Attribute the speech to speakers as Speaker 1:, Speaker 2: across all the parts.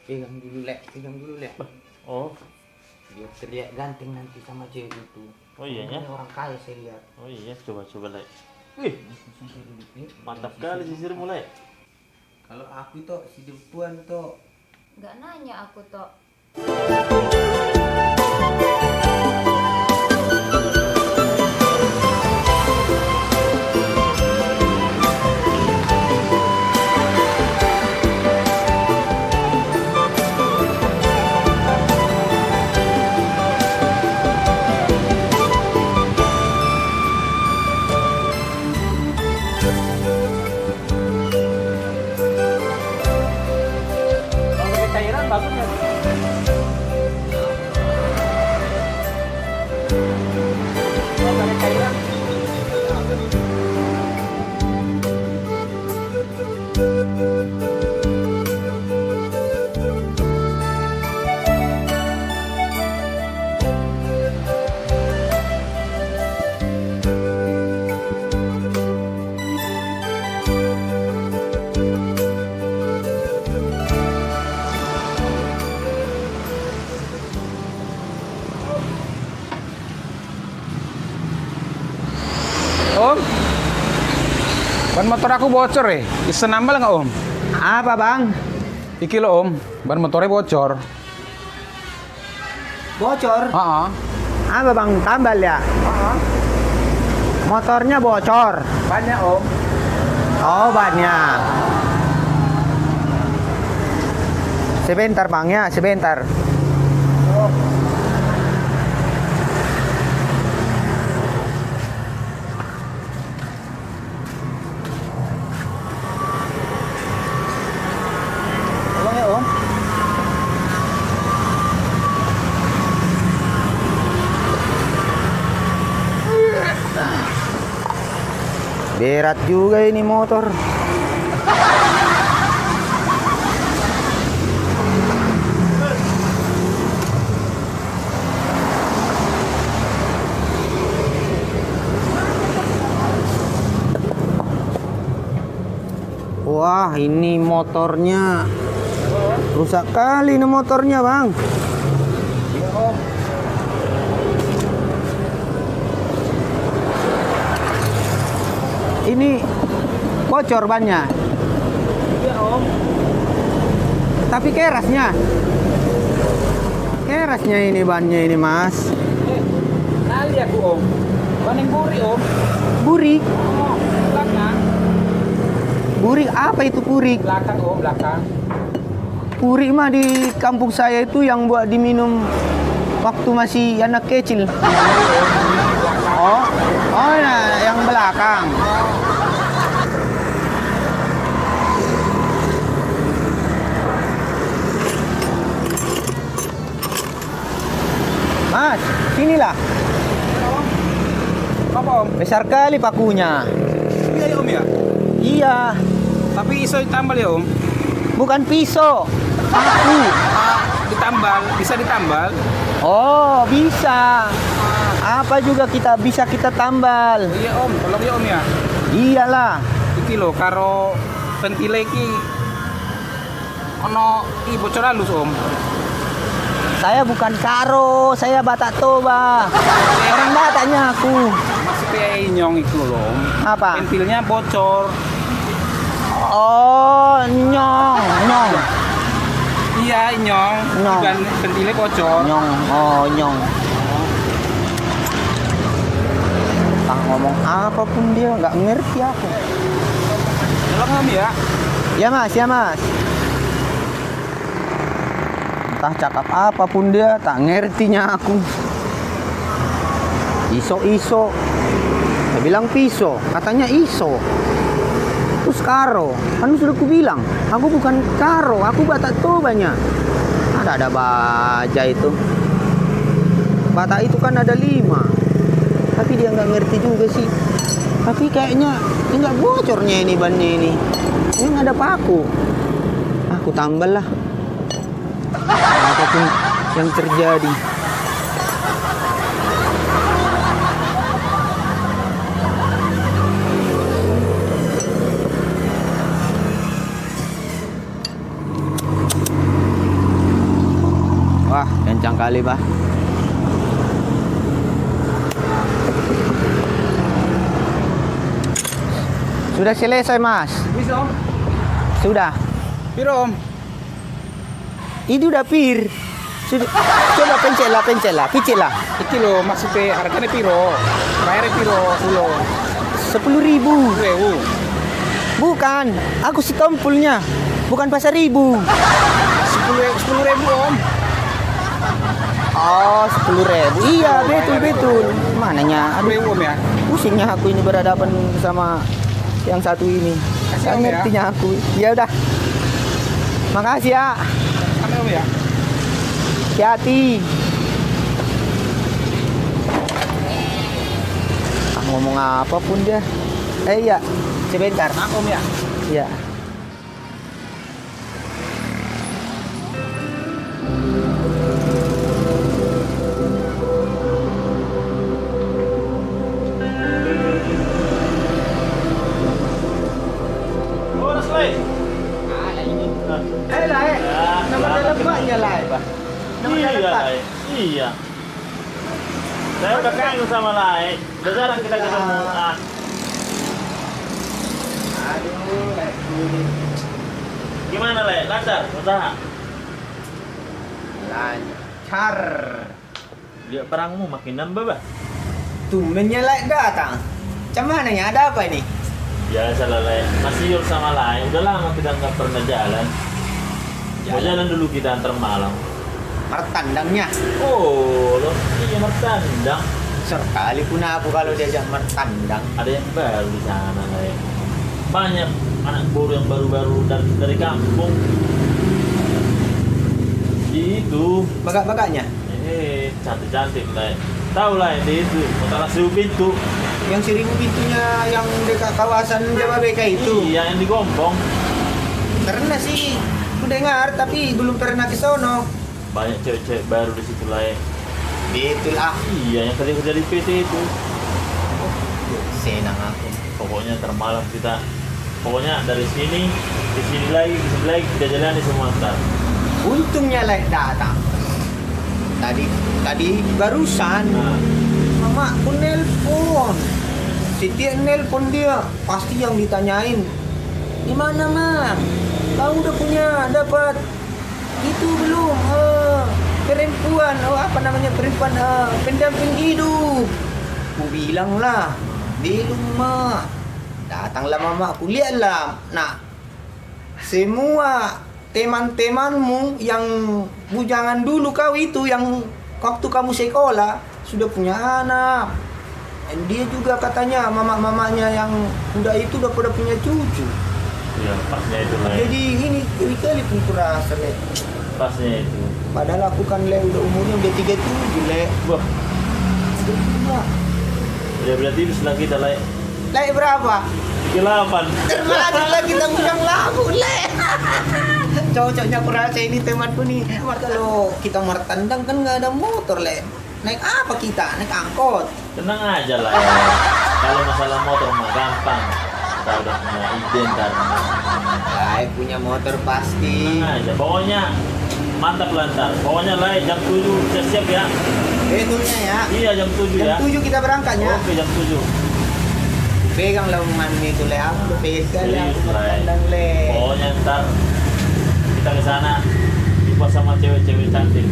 Speaker 1: Pegang dulu, Lek. Pegang dulu, Lek.
Speaker 2: Oh,
Speaker 1: Biar terlihat ganteng nanti sama cewek itu.
Speaker 2: oh iya ya.
Speaker 1: Ini orang kaya saya lihat.
Speaker 2: Oh iya, coba Lek. Wih,
Speaker 1: Sisir dulu, Lek.
Speaker 2: mantap kali sisir mulai.
Speaker 1: Kalau aku tuh si depan tuh.
Speaker 3: Nggak nanya aku toh.
Speaker 2: Kalau pakai cairan bagus nggak sih? Kalau pakai cairan,
Speaker 4: Om, ban motor aku bocor bisa nambal nggak Om?
Speaker 5: Apa bang?
Speaker 4: Iki lo Om, ban motornya bocor.
Speaker 5: Bocor?
Speaker 4: Ah,
Speaker 5: Apa bang? Tambal ya? Motornya bocor?
Speaker 4: banyak Om.
Speaker 5: Oh banyak. Sebentar bang ya, sebentar. Tolong ya om. Berat juga ini motor. Wah, ini motornya rusak kali ini motornya, Bang. Ini bocor bannya.
Speaker 2: iya Om.
Speaker 5: Tapi kerasnya. Kerasnya ini bannya ini, Mas.
Speaker 4: Kali aku Om. Ban yang buri Om.
Speaker 5: Burik.
Speaker 4: Oh, belakang.
Speaker 5: Burik apa itu burik?
Speaker 4: Belakang Om, belakang.
Speaker 5: Burik mah di kampung saya itu yang buat diminum waktu masih anak kecil. Oh, oh nah, yang belakang. Mas, sinilah.
Speaker 4: Apa Om?
Speaker 5: Besar kali pakunya.
Speaker 4: Iya ya Om ya.
Speaker 5: Iya,
Speaker 4: Tapi iso ditambal ya Om.
Speaker 5: bukan pisau. Paku.
Speaker 4: Ditambal, bisa ditambal.
Speaker 5: Oh, bisa. Apa juga bisa kita tambal.
Speaker 4: Iya Om, tolong ya Om ya.
Speaker 5: Iyalah.
Speaker 4: Iki lho karo ventile iki ono bocor halus Om.
Speaker 5: Saya bukan Karo, saya Batak Toba. Orang Bataknya aku.
Speaker 4: Masih kayak nyong itu loh Om.
Speaker 5: Apa?
Speaker 4: Ventilnya bocor.
Speaker 5: Oh, nyong, nyong,
Speaker 4: Iya nyong.
Speaker 5: Nyong.
Speaker 4: Dan ventilnya bocor.
Speaker 5: nyong. Oh, nyong. Entah ngomong apapun dia nggak ngerti aku.
Speaker 4: Tolong Om ya.
Speaker 5: Ya mas, ya mas. Entah cakap apapun dia tak ngertinya aku. Iso. Saya bilang pisau, katanya iso. Terus Karo, kan sudah ku bilang, aku bukan Karo, aku Batak Tobanya. Ada baja itu. Batak itu kan ada 5. Tapi dia nggak ngerti juga sih. Tapi kayaknya ini nggak bocornya ini bannya ini. Ini nggak ada paku. Aku tambal lah. Apapun yang terjadi. Wah, kencang kali, Pak. Sudah selesai, Mas.
Speaker 4: Bisa om.
Speaker 5: Sudah.
Speaker 4: Piro om?
Speaker 5: Itu udah pir. Sudah. Coba pencet lah, picit lah.
Speaker 4: Iki lo maksudnya harganya piro? Bayarnya piro? Ulo.
Speaker 5: 10.000.
Speaker 4: Wewu.
Speaker 5: Bukan, aku si tompulnya. Bukan pasar ribu.
Speaker 4: 10.000 om.
Speaker 5: Oh, 10.000. Iya, betul. Mananya? Aduh,
Speaker 4: Wewu om ya.
Speaker 5: pusingnya aku ini berhadapan sama yang satu ini.
Speaker 4: Kasih
Speaker 5: Gak
Speaker 4: om ya.
Speaker 5: ngertinya aku. Ya udah. Makasih ya.
Speaker 4: Sama om ya.
Speaker 5: Hati-hati. Ngomong apapun dia. Iya, sebentar.
Speaker 4: Nah om ya.
Speaker 5: Iya.
Speaker 2: Oh, udah selesai.
Speaker 5: Lah, nama
Speaker 2: selamat
Speaker 5: telepaknya lah, Pak. Nama
Speaker 2: Iya,
Speaker 5: telepak.
Speaker 2: Lai. Iya. Saya udah kangen sama Lai. Udah jarang kita ketemu. Ah,
Speaker 5: Aduh,
Speaker 2: gimana Lai? Lancar usaha?
Speaker 5: lancar.
Speaker 2: Lihat perangmu makin nambah, Bah.
Speaker 5: Tumbennya Lai datang. Macam mana ya? Ada apa ini?
Speaker 2: Biasa lah, Lai. Masih yur sama Lai. Udah lama kita nggak pernah jalan. Mau jalan dulu kita antar malam.
Speaker 5: Mertandangnya.
Speaker 2: Oh, loh. Iya, mertandang.
Speaker 5: Sekali pun aku kalau diajak mertandang.
Speaker 2: Ada yang baru di sana, Lai. Banyak anak baru yang baru-baru dari kampung. Itu.
Speaker 5: Bagak-bagaknya.
Speaker 2: Cantik-cantik, Lai. Tahu lah itu, Utara Seribu Pintu.
Speaker 5: Yang 1000 pintunya yang dekat kawasan Jababeka itu.
Speaker 2: Iya, yang di Gombong.
Speaker 5: Karena sih aku dengar tapi belum pernah ke sono.
Speaker 2: Banyak cewek-cewek baru di situ, Lai.
Speaker 5: Betul ah.
Speaker 2: Iya, yang kerja di PT itu.
Speaker 5: Senang aku.
Speaker 2: Pokoknya termalam kita. Pokoknya dari sini ke sini lagi, ke sini lagi kita jalan di semua ntar.
Speaker 5: Untungnya Lai datang. Tadi barusan
Speaker 2: Nah,
Speaker 5: mama aku nelpon. Setiap nelpon dia pasti yang ditanyain. Gimana mah? Kau udah punya dapat itu belum? Perempuan, perempuan pendamping hidup. Aku bilang lah, belum mak. Datanglah mama, aku lihatlah. Nah, semua teman-temanmu yang bujangan dulu kau itu yang waktu kamu sekolah sudah punya anak. Dan dia juga katanya mama-mamanya yang udah itu udah pada punya cucu.
Speaker 2: iya pasnya itu, Lai.
Speaker 5: Jadi ini kali pun kurasa Le.
Speaker 2: Pasnya itu.
Speaker 5: Padahal aku kan Le udah umurnya udah 37 Le.
Speaker 2: Wah,
Speaker 5: Wah,
Speaker 2: ya berarti itu setelah kita, Lai.
Speaker 5: Le berapa?
Speaker 2: 38.
Speaker 5: Termasuk lah kita bujang labu Le. Cocoknya aku rasa ini temanku nih. Kalau kita mertandang kan nggak ada motor Le. Naik apa kita? Naik angkot.
Speaker 2: Tenang aja lah ya. Kalau masalah motor mah gampang. Kita udah punya ide ntar.
Speaker 5: Lai punya motor pasti.
Speaker 2: Tenang aja. Pokoknya mantap lah ntar. Pokoknya lah jam 7 siap-siap ya.
Speaker 5: Betulnya ya.
Speaker 2: Iya jam 7 ya.
Speaker 5: Jam 7 kita berangkatnya.
Speaker 2: Oke jam 7.
Speaker 5: Pegang laungan itu Le. Aku udah pegang Le. Aku
Speaker 2: Serius, Lai.
Speaker 5: mertandang Le.
Speaker 2: Pokoknya ntar kita ke sana dibuat sama cewek-cewek cantik.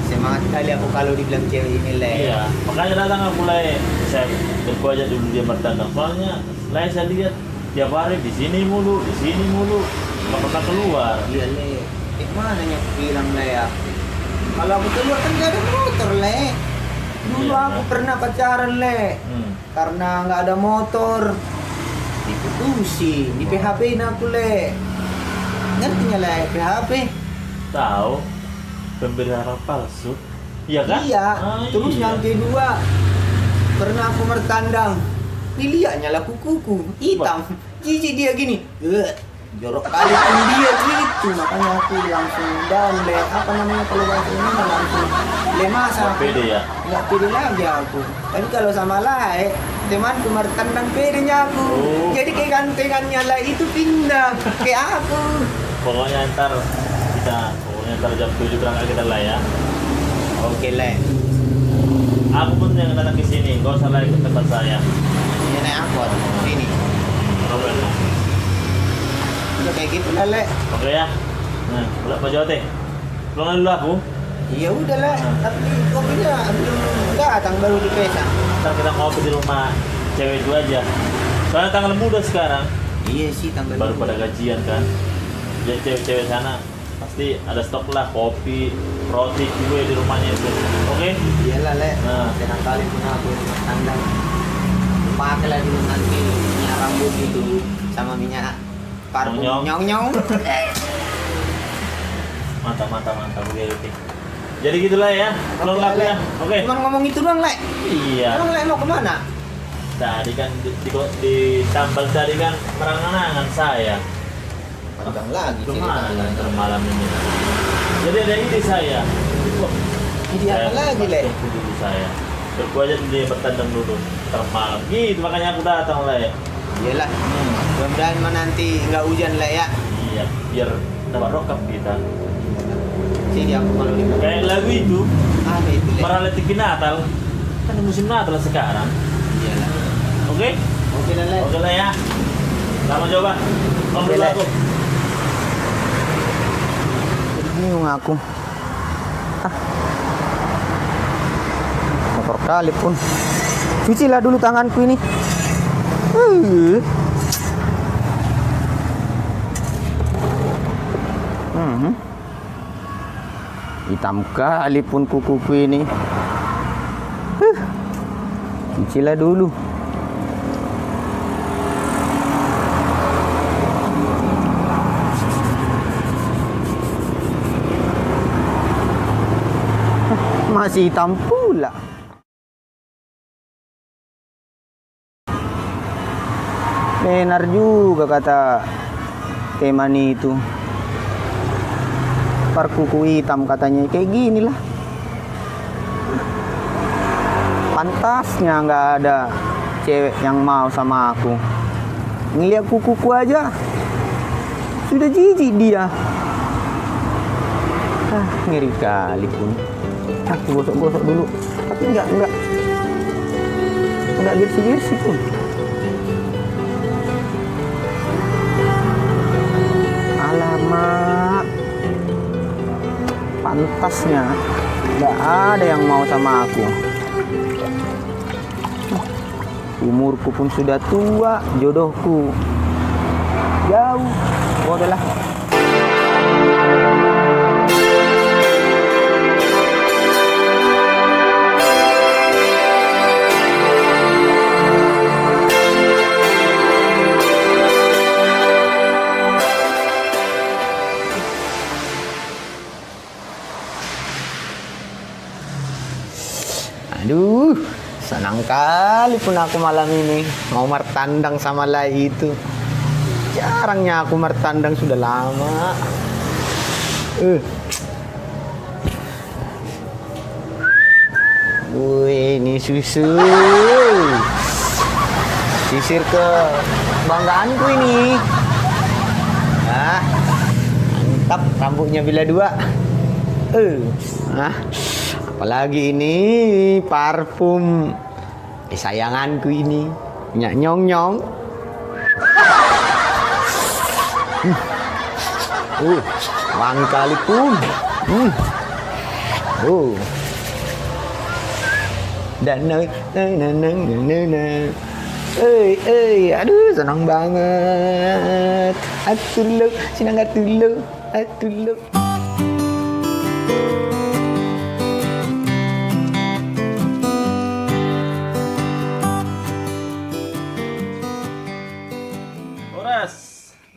Speaker 5: Semangat kali aku kalau dibilang cewek ini Le.
Speaker 2: Iya, makanya datang aku Lai. Saya berku aja dulu dia bertandang. Soalnya Lai saya lihat tiap hari di sini mulu, nggak pernah keluar.
Speaker 5: Iya Le. Mana nya aku bilang Le ya. Kalau aku keluar kan gak ada motor Le. Dulu
Speaker 2: Iya,
Speaker 5: aku
Speaker 2: iya.
Speaker 5: pernah pacaran Le. Karena nggak ada motor diputusin, di PHP-in aku Le. Ngertinya Le PHP?
Speaker 2: Tahu pemberi harap palsu. Iya kan?
Speaker 5: Iya.
Speaker 2: Ah,
Speaker 5: Terus
Speaker 2: iya.
Speaker 5: yang kedua pernah aku mertandang. Dilihatnya lah kukuku hitam. Jijik dia gini. Jorok kali pun dia gitu. Makanya aku langsung down Le. Apa namanya kalau bahasa ini langsung lemas
Speaker 2: Nggak
Speaker 5: aku.
Speaker 2: pede ya.
Speaker 5: Nggak pede lagi aku. Tapi kalau sama Lai, temanku mertandang pedenya aku.
Speaker 2: Oh.
Speaker 5: Jadi kegantengannya Lai itu pindah ke aku.
Speaker 2: Pokoknya ntar jam 7 berangkat kita lah ya.
Speaker 5: Oke, Le.
Speaker 2: Aku pun yang datang ke sini, kau salah ikut tempat saya.
Speaker 5: Ini naik angkot. Sini.
Speaker 2: Problem.
Speaker 5: Udah kayak gitu lah, Le.
Speaker 2: Oke ya. Nah, pulang Pak Jawa teh. Pulang dulu aku.
Speaker 5: Iya udah, Le. Tapi kopinya belum datang, baru di pesa.
Speaker 2: Ntar kita ngopi di rumah cewek itu aja. Soalnya tanggal muda sekarang.
Speaker 5: Iya sih, tanggal
Speaker 2: Baru
Speaker 5: dulu.
Speaker 2: pada gajian kan. Jadi cewek-cewek sana pasti ada stok lah kopi, roti juga di rumahnya itu. Oke?
Speaker 5: Iyalah, Le.
Speaker 2: Nah.
Speaker 5: Senang kali pun aku rumah tangga. Pakai lah dulu nanti minyak rambut itu sama minyak parfum
Speaker 2: Nyong-nyong.
Speaker 5: nyong-nyong.
Speaker 2: Mantap. Oke. Jadi gitulah ya. Tolong
Speaker 5: Oke,
Speaker 2: laku
Speaker 5: Le.
Speaker 2: ya. Oke.
Speaker 5: Cuman ngomong itu doang, Le.
Speaker 2: Iya.
Speaker 5: Emang Le mau kemana?
Speaker 2: Tadi kan ditambal tadi kan merangan-angan saya.
Speaker 5: Panjang lagi
Speaker 2: Kemana
Speaker 5: ceritanya.
Speaker 2: ntar malam ini? Jadi ada ide saya.
Speaker 5: Ide apa lagi, Le?
Speaker 2: Tunggu dulu saya. Berku aja dulu dia bertandang dulu. Ntar malam. Gitu makanya aku datang lah ya.
Speaker 5: Iyalah. Mudah-mudahan mah nanti nggak hujan, Le ya.
Speaker 2: Iya, biar dapat rokap kita.
Speaker 5: Sini aku kalau di
Speaker 2: Kayak lagu itu,
Speaker 5: ada itu, Le.
Speaker 2: Meraletikin Natal. Kan musim Natal sekarang.
Speaker 5: Iyalah.
Speaker 2: Oke?
Speaker 5: Oke lah, Le.
Speaker 2: Oke lah ya. Selamat coba. Ngobrol
Speaker 5: Le.
Speaker 2: aku.
Speaker 5: Bingung aku. Motor kali pun. Cucilah dulu tanganku ini. Hitam kali pun kukuku ini. Cucilah dulu. Masih hitam pula. Benar juga kata Temani itu. Kuku hitam katanya kayak gini lah. Pantasnya nggak ada cewek yang mau sama aku. Ngeliat kukuku aja sudah jijik dia. Ngeri kali pun. Aku gosok-gosok dulu. Tapi enggak bersih-bersih pun. Alamak. Pantasnya enggak ada yang mau sama aku. Umurku pun sudah tua, jodohku jauh. Udahlah. Aduh, senang kali pun aku malam ini mau martandang sama Lai itu. Jarangnya aku martandang, sudah lama. Wih, ini susu. Sisir ke banggaanku ini. Mantap, rambutnya bila dua. Apalagi ini parfum kesayanganku ini, minyak nyong-nyong. Wangi kali pun. Dan aduh senang banget. Atuluk, sinang atuluk.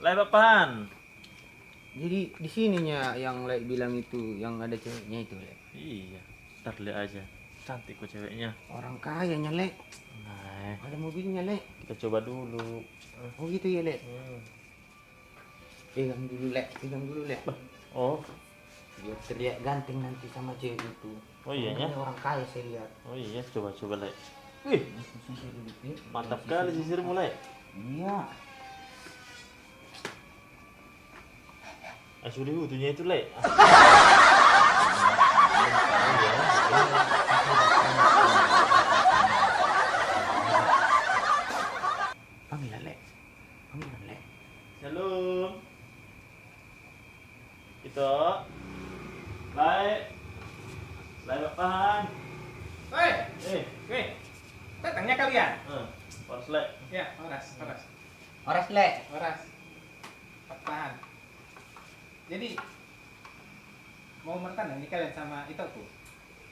Speaker 2: Lai papahan.
Speaker 1: Jadi di sininya yang Le bilang itu, yang ada ceweknya itu, Le.
Speaker 2: Iya, ntar lihat aja. Cantik kok ceweknya.
Speaker 1: Orang kayanya, Le.
Speaker 2: Nah,
Speaker 1: Ada mobilnya, Le.
Speaker 2: kita coba dulu.
Speaker 1: Oh gitu ya, Le. Pegang dulu, Le.
Speaker 2: Oh,
Speaker 1: Biar terlihat ganteng nanti sama cewek itu.
Speaker 2: oh iyanya.
Speaker 1: Ini orang kaya saya lihat.
Speaker 2: Oh iya, coba Lai. Wih,
Speaker 1: Sisir dulu, Le.
Speaker 2: mantap kali sisir mulai.
Speaker 1: Iya.
Speaker 2: Asuri utuhnya itu le.
Speaker 5: Panggilan le. Panggilan le.
Speaker 2: Shalom. Itu. Baik. Baik Bapak.
Speaker 4: Woi,
Speaker 2: Eh,
Speaker 4: woi. Datangnya kalian?
Speaker 2: harus le.
Speaker 4: Ya, horas.
Speaker 5: Horas le.
Speaker 4: Horas. Tahan. Jadi mau bertandang nih kalian sama itu tuh.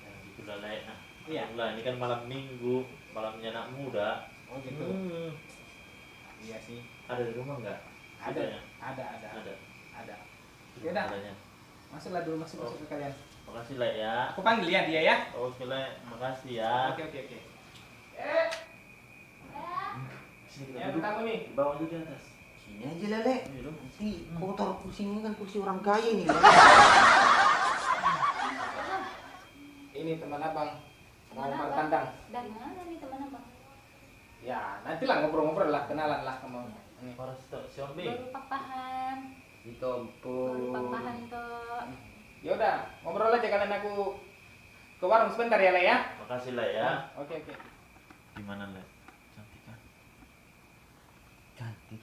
Speaker 2: Ya, gitulah le. Nah,
Speaker 4: Iya.
Speaker 2: lah ini kan malam minggu, malamnya anak muda.
Speaker 4: Oh gitu. Iya sih.
Speaker 2: Ada di rumah nggak? Sudahnya?
Speaker 4: Ada.
Speaker 2: Ada.
Speaker 4: Yaudah.
Speaker 2: Adanya.
Speaker 4: Masuklah dulu masuk ke kalian.
Speaker 2: Makasih le ya.
Speaker 4: Aku panggil ya dia ya.
Speaker 2: Oke le, makasih ya.
Speaker 4: Oke.
Speaker 2: Sini
Speaker 4: Ya,
Speaker 2: kita duduk.
Speaker 4: tamu nih.
Speaker 2: Bawa dulu di atas.
Speaker 5: Sini aja lah le.
Speaker 2: Ini dong.
Speaker 5: Nanti kotor kursinya kan kursi orang kaya nih. Le.
Speaker 4: Ini teman abang mau
Speaker 3: Teman abang?
Speaker 4: bertandang.
Speaker 3: Dari mana nih teman abang?
Speaker 4: Ya, nantilah ngobrol-ngobrol lah, kenalan lah kamu. Ini.
Speaker 2: Para Xiaomi.
Speaker 3: Baru papahan.
Speaker 5: Itu
Speaker 3: Baru papahan tuh.
Speaker 4: Ya udah, ngobrol aja kalian, aku ke warung sebentar ya, Le ya.
Speaker 2: Makasih le ya.
Speaker 4: Oke.
Speaker 2: Gimana le? Cantik kan?
Speaker 5: cantik.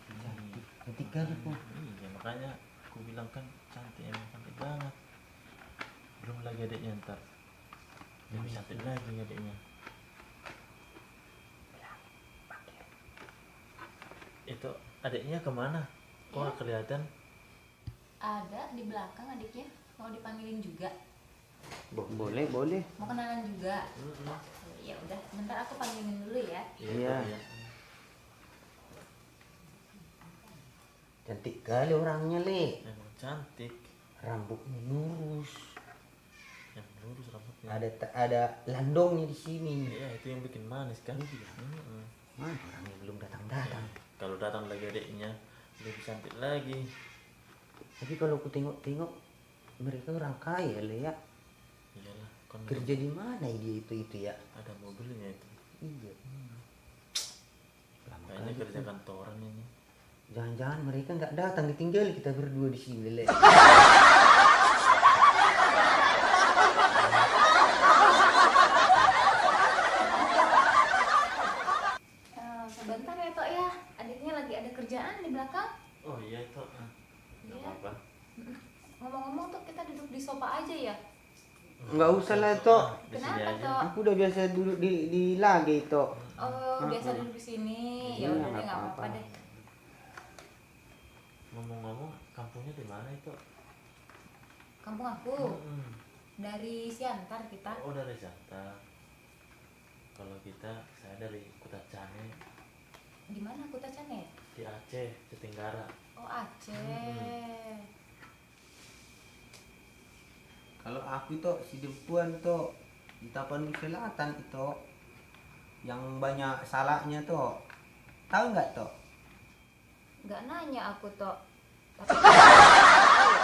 Speaker 5: Cantik kali pun.
Speaker 2: Iya makanya aku bilang kan cantik, emang cantik banget. Belum lagi adiknya ntar. Lebih cantik lagi adiknya. Itu adiknya kemana? Kok nggak kelihatan?
Speaker 3: Ada di belakang adiknya. Mau dipanggilin juga.
Speaker 5: Boleh.
Speaker 3: Mau kenalan juga. Ya udah, sebentar aku panggilin dulu ya.
Speaker 5: Iya. Cantik kali orangnya le.
Speaker 2: Emang cantik.
Speaker 5: Rambutnya lurus.
Speaker 2: Yang lurus rambutnya.
Speaker 5: Ada landongnya di sini.
Speaker 2: Iya itu yang bikin manis kan.
Speaker 5: Mana orangnya belum datang.
Speaker 2: Kalau datang lagi adiknya lebih cantik lagi.
Speaker 5: Tapi kalau aku tengok mereka orang kaya le ya.
Speaker 2: Iyalah, kan
Speaker 5: Kerja di mana dia itu ya?
Speaker 2: ada mobilnya itu.
Speaker 5: Iya. Lama
Speaker 2: Kayaknya
Speaker 5: kali
Speaker 2: kerja
Speaker 5: tuh.
Speaker 2: kantoran ini.
Speaker 5: Jangan-jangan mereka nggak datang, ditinggal kita berdua di sini le.
Speaker 3: Sebentar ya Tok ya. Adiknya lagi ada kerjaan di belakang.
Speaker 2: Oh iya itu. Nggak
Speaker 3: Iya.
Speaker 2: apa-apa.
Speaker 3: Ngomong-ngomong tuh kita duduk di sofa aja ya.
Speaker 5: Nggak usah lah Tok.
Speaker 2: Di sini
Speaker 3: Kenapa
Speaker 2: aja.
Speaker 3: Tok?
Speaker 5: Aku udah biasa duduk di lagi Tok.
Speaker 3: Oh, biasa duduk di sini. Ya
Speaker 5: Iya,
Speaker 3: udah
Speaker 5: nggak
Speaker 3: deh, nggak apa-apa
Speaker 5: apa-apa.
Speaker 3: deh.
Speaker 2: Ngomong-ngomong, kampungnya di mana itu?
Speaker 3: Kampung aku dari Siantar kita.
Speaker 2: Oh dari Jakarta. Kalau kita, saya dari Kota Cane
Speaker 3: Di mana Kota Cane?
Speaker 2: di Aceh, di Tenggara.
Speaker 3: Oh, Aceh.
Speaker 5: Kalau aku itu si Dempuan Tok di Tapanuli Selatan itu yang banyak salahnya Tok. Tahu nggak Tok?
Speaker 3: Nggak nanya aku Tok. Tapi ya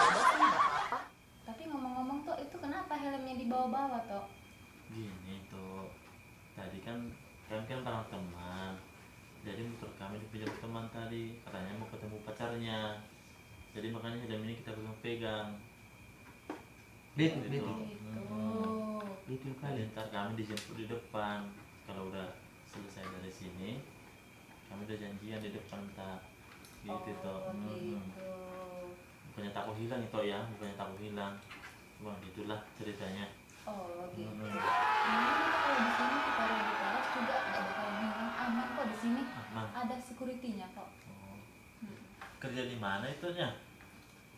Speaker 3: udah sih nggak apa-apa. Tapi ngomong-ngomong Tok, itu kenapa helmnya dibawa-bawa Tok?
Speaker 2: Gini tuh, tadi kan kami kan bareng teman. Jadi motor kami dipinjam teman tadi, katanya mau ketemu pacarnya. Jadi makanya helm ini kita pegang-pegang.
Speaker 5: Betul,
Speaker 2: Gitu.
Speaker 5: betul.
Speaker 3: Gitu.
Speaker 5: Betul
Speaker 2: Jadi
Speaker 5: kali.
Speaker 2: ntar kami dijemput di depan. Kalau udah selesai dari sini, kami udah janjian di depan ntar. Gitu toh.
Speaker 3: Oh, gitu.
Speaker 2: Bukannya takut hilang itu ya, bukannya takut hilang. Cuma gitulah ceritanya.
Speaker 3: Oh, gitu.
Speaker 2: Hmm.
Speaker 3: Kalau di sini kita di teras juga nggak bakalan hilang, aman kok di sini.
Speaker 2: Aman.
Speaker 3: Ada security-nya kok.
Speaker 2: Oh. Kerja di mana itunya?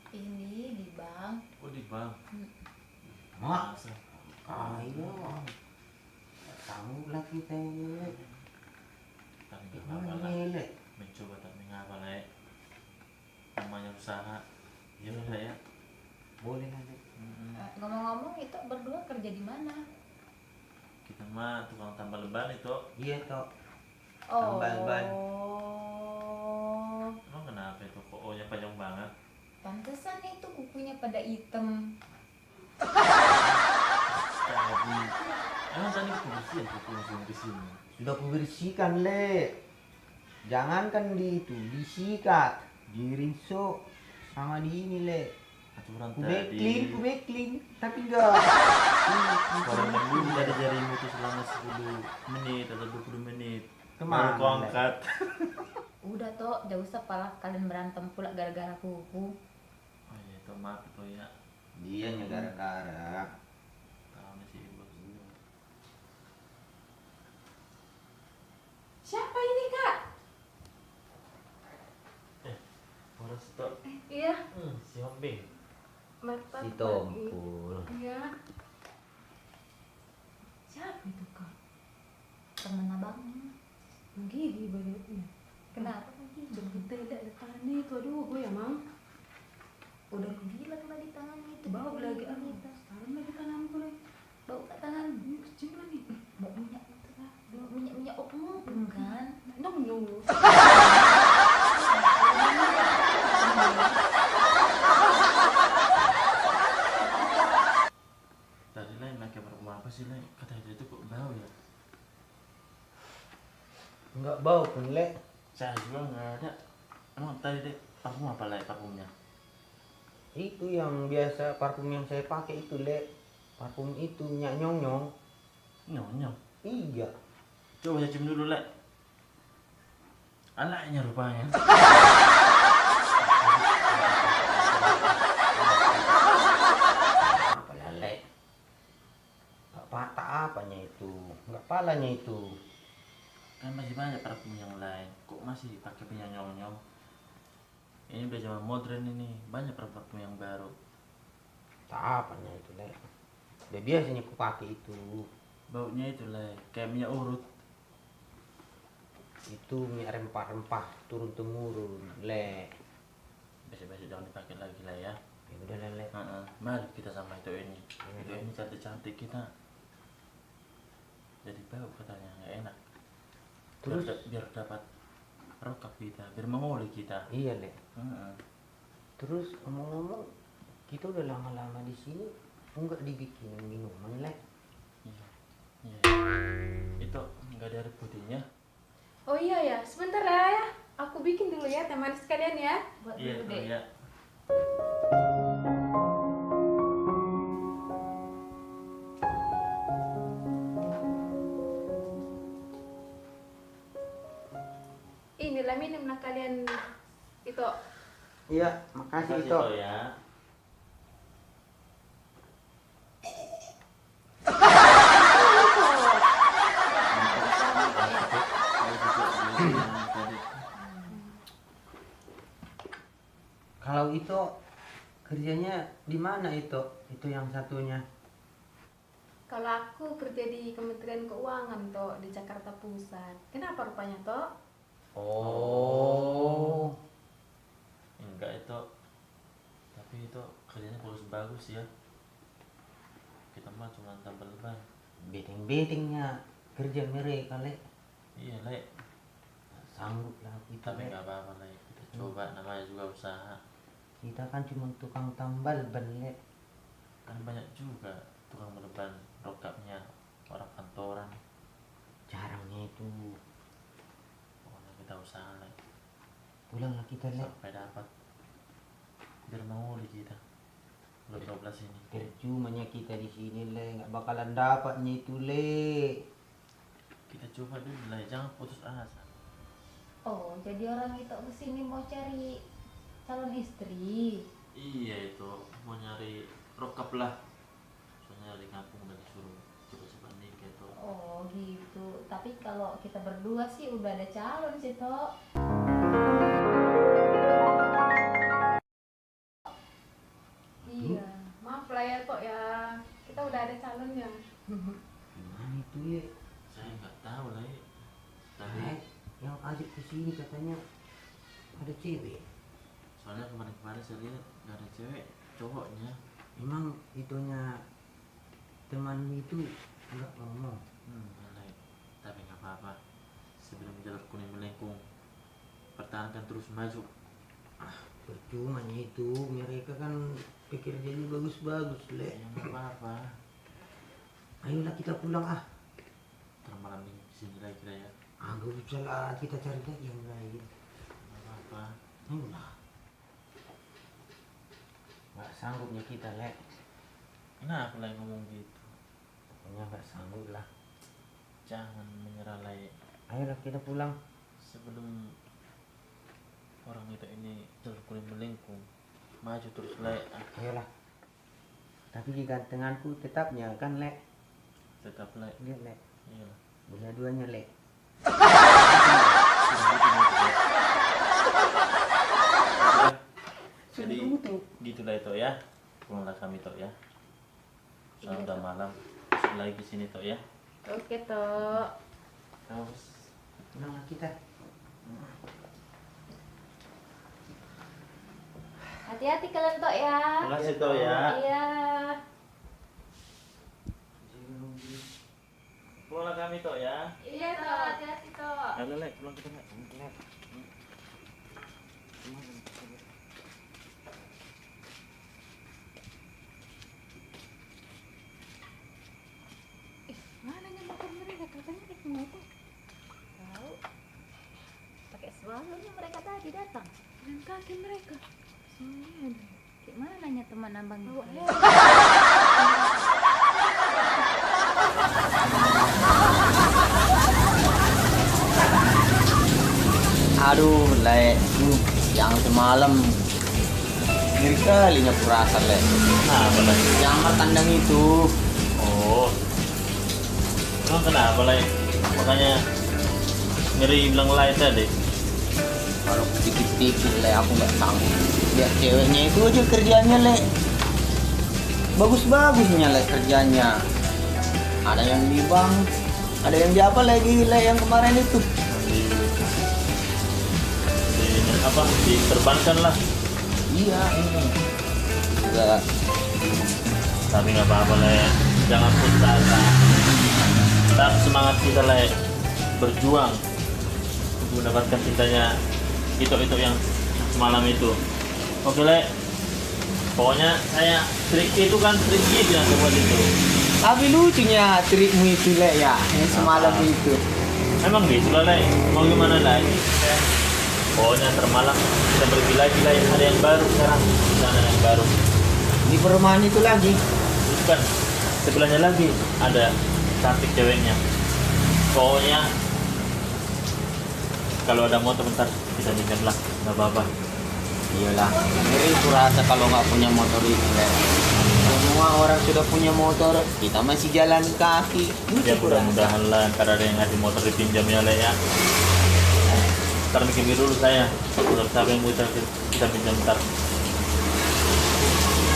Speaker 3: Ini di bank.
Speaker 2: Oh di bank.
Speaker 5: Mak,
Speaker 2: Masa?
Speaker 5: ayo. Kamu lagi tengok.
Speaker 2: Tapi nggak
Speaker 5: Gimana
Speaker 2: apa-apa lah.
Speaker 5: le?
Speaker 2: Mencoba tapi nggak apa lah. Namanya usaha. Iya lah ya.
Speaker 5: Boleh nanti.
Speaker 3: Ngomong-ngomong itu berdua kerja di mana?
Speaker 2: Kita mah tukang tambal ban itu.
Speaker 5: Iya Tok.
Speaker 3: Oh.
Speaker 5: Tambal ban.
Speaker 2: Emang kenapa itu kok O-nya panjang banget?
Speaker 3: Pantesan itu kukunya pada hitam.
Speaker 2: Tadi. Emang tadi kebersihan kuku di sini.
Speaker 5: Sudah aku bersihkan le. Jangankan di itu, disikat, dirinso sama di ini le.
Speaker 2: aturan
Speaker 1: Ku
Speaker 2: tadi.
Speaker 1: backlink, tapi enggak.
Speaker 2: Kalau dulu dari jarimu itu selama 10 menit atau 20 menit.
Speaker 1: Kemana,
Speaker 2: Baru kau angkat.
Speaker 3: Udah toh, gak usah pala kalian berantem pula gara-gara kuku.
Speaker 2: Oh iya itu maaf itu ya.
Speaker 1: Dia nya gara-gara.
Speaker 2: Tahu nih sih bos.
Speaker 6: Siapa ini kak?
Speaker 2: Orang stop.
Speaker 6: Iya.
Speaker 2: Si Hombing.
Speaker 6: Martabak.
Speaker 1: Si Tompul.
Speaker 6: Iya. Siapa itu kak?
Speaker 3: Temen abang.
Speaker 6: Gigi badannya.
Speaker 3: Kenapa lagi?
Speaker 6: Gede depan itu, aduh gue ya mang.
Speaker 3: Udah aku bilang tadi tangan itu
Speaker 6: Bau lagi,
Speaker 3: aduh.
Speaker 6: aduh. Sekarang lagi tanganku nih.
Speaker 3: Bau ke tangan.
Speaker 6: Kecil lagi.
Speaker 3: Bau minyak itu lah. Minyak opung kan.
Speaker 6: Nyong nyong.
Speaker 2: Tadi lain pakai parfum apa sih lain? Kata dia itu kok bau ya?
Speaker 1: Enggak bau pun, Le.
Speaker 2: Saya juga nggak ada. Emang tadi deh parfum apa lain parfumnya?
Speaker 1: Itu yang biasa parfum yang saya pakai itu, Le. Parfum itu minyak nyong-nyong.
Speaker 2: Nyong.
Speaker 1: Iya.
Speaker 2: Coba saya cium dulu lek. Anaknya rupanya.
Speaker 1: Apa Le? Enggak patah apanya itu. Enggak palanya itu.
Speaker 2: Kan masih banyak parfum yang lain. Kok masih pakai punya nyong-nyong? Ini udah zaman modern ini. Banyak parfum yang baru.
Speaker 1: Tak apanya itu, Le. Udah biasanya aku pakai itu.
Speaker 2: Baunya itu lah kayak minyak urut.
Speaker 1: Itu minyak rempah-rempah turun temurun, Le.
Speaker 2: Besok-besok jangan dipakai lagi lah ya.
Speaker 1: Ya udah, Le.
Speaker 2: Mari kita sama itu ini. Itu ini cantik-cantik kita. Jadi bau katanya nggak enak.
Speaker 1: Terus?
Speaker 2: Biar dapat rokap kita, biar mengoleh kita.
Speaker 1: Iya, Le.
Speaker 2: Heeh.
Speaker 1: Terus ngomong-ngomong, kita udah lama-lama di sini, enggak dibikin minuman, Le.
Speaker 2: Iya. Iya. Itu nggak ada air putihnya.
Speaker 6: Oh iya ya, sebentar ya. Aku bikin dulu ya teh manis kalian ya.
Speaker 3: Buat
Speaker 2: Iya
Speaker 3: dulu
Speaker 2: itu
Speaker 3: deh.
Speaker 2: ya.
Speaker 6: Inilah minumlah kalian itu.
Speaker 1: Iya, makasih
Speaker 2: Kasih
Speaker 1: itu.
Speaker 2: tau ya.
Speaker 1: Kalau itu kerjanya di mana itu? Itu yang satunya.
Speaker 6: Kalau aku kerja di Kementerian Keuangan toh di Jakarta Pusat. Kenapa rupanya toh?
Speaker 1: Oh.
Speaker 2: Enggak itu. Tapi itu kerjanya bagus-bagus ya. Kita mah cuma tambal ban.
Speaker 1: Beteng-betengnya kerja mereka, Le.
Speaker 2: Iya lek.
Speaker 1: Sanggup lah kita,
Speaker 2: Tapi
Speaker 1: Le.
Speaker 2: nggak apa-apa lek. Kita coba namanya juga usaha.
Speaker 1: Kita kan cuma tukang tambal ban, Le.
Speaker 2: Kan banyak juga tukang berban rokapnya orang kantoran.
Speaker 1: Jarangnya itu.
Speaker 2: Pokoknya kita usaha lek.
Speaker 1: Pulanglah kita, Le.
Speaker 2: Sampai dapat. Biar mau kita. Belum 12 ini.
Speaker 1: Percumanya kita di sini, Le. Nggak bakalan dapatnya itu, Le.
Speaker 2: Kita coba dulu lah, jangan putus asa.
Speaker 3: Oh, jadi orang itu kesini mau cari calon istri.
Speaker 2: Iya itu mau nyari rokap lah. Soalnya di kampung udah disuruh coba-coba nikah itu.
Speaker 3: Oh gitu. Tapi kalau kita berdua sih udah ada calon sih toh.
Speaker 6: Iya, maaf lah ya toh ya. Kita udah ada calonnya.
Speaker 1: Gimana itu, Le?
Speaker 2: Saya nggak tahu lah ya. Tadi
Speaker 1: Yang ajak ke sini katanya ada cewek.
Speaker 2: soalnya kemarin-kemarin saya lihat nggak ada cewek, cowoknya.
Speaker 1: Emang itunya teman itu nggak ngomong.
Speaker 2: Boleh. Tapi nggak apa-apa. Sebelum jalur kuning melengkung, pertahankan terus maju.
Speaker 1: Percumanya itu mereka kan pikir jadi bagus-bagus, Le.
Speaker 2: Ya nggak apa-apa.
Speaker 1: Ayolah kita pulang ah.
Speaker 2: Termalam di sini lagi lah ya.
Speaker 1: Gak usah lah, kita cari lagi yang lain.
Speaker 2: Nggak apa-apa.
Speaker 1: Ayolah. Nggak sanggupnya kita, Lek.
Speaker 2: Kenapa lah ngomong gitu?
Speaker 1: Pokoknya nggak sanggup lah.
Speaker 2: Jangan menyerah lah.
Speaker 1: Ayolah kita pulang.
Speaker 2: Sebelum orang itu ini terus melingkung, maju terus lah.
Speaker 1: Ayolah. Tapi gantenganku tetapnya kan, Lek.
Speaker 2: Tetap lah.
Speaker 1: Lihat, Lek.
Speaker 2: Iya.
Speaker 1: Dua-duanya, Lek.
Speaker 2: Jadi gitulah itu ya. Pulanglah kami toh ya. Soalnya udah malam. Besok lagi ke sini toh ya.
Speaker 3: Oke toh.
Speaker 2: Terus
Speaker 1: Pulanglah kita.
Speaker 3: Hati-hati kalian toh ya.
Speaker 2: terima kasih toh ya.
Speaker 3: Iya.
Speaker 2: Pulanglah kami toh ya.
Speaker 3: Iya toh, hati-hati toh.
Speaker 2: Ayo Lek, pulang kita Lek.
Speaker 3: Mananya motor mereka? Katanya naik motor. Tahu. Pakai swallow-nya mereka tadi datang.
Speaker 6: Dan kaki mereka.
Speaker 3: Gimana nanya teman abang itu?
Speaker 5: Aduh, Le. Yang semalam ngeri kalinya kurasa, Le.
Speaker 2: Nah, apa lagi?
Speaker 5: Yang martandang itu.
Speaker 2: Oh. Emang kenapa Lek? Makanya ngeri bilang lain tadi.
Speaker 5: Kalau dikit-dikit, Le, aku nggak sanggup. Lihat ceweknya itu aja kerjanya, Le. Bagus-bagusnya, Le, kerjanya. Ada yang di bank, ada yang di apa lagi, Le, yang kemarin itu.
Speaker 2: Apa diterbangkan lah.
Speaker 5: Iya, ini. Juga
Speaker 2: Tapi nggak apa-apa Lek. Jangan putus asa. Tetap semangat kita Lek. Berjuang untuk mendapatkan cintanya itu yang semalam itu. Oke Lek. Pokoknya saya trik itu kan trik gitu yang buat itu.
Speaker 5: tapi lucunya trikmu itu, Le, ya. Yang semalam
Speaker 2: Apa?
Speaker 5: itu.
Speaker 2: Emang gitu lah Lek. Mau gimana lagi? Pokoknya termalam kita pergi lagi lah. Ada yang baru sekarang. Ada yang baru.
Speaker 5: Di perumahan itu lagi.
Speaker 2: Bukan. Sebelahnya lagi ada cantik ceweknya. Pokoknya kalau ada motor bentar kita pinjam lah. Nggak apa-apa.
Speaker 5: Iyalah, ngeri kurasa kalau nggak punya motor itu, Le. Semua orang sudah punya motor, kita masih jalan kaki.
Speaker 2: Ya
Speaker 5: Lucu kurasa.
Speaker 2: mudah-mudahan lah ntar ada yang ngasih motor dipinjamnya lah ya. Ntar mikir dulu saya. Udah siapa yang mau kita pinjam ntar.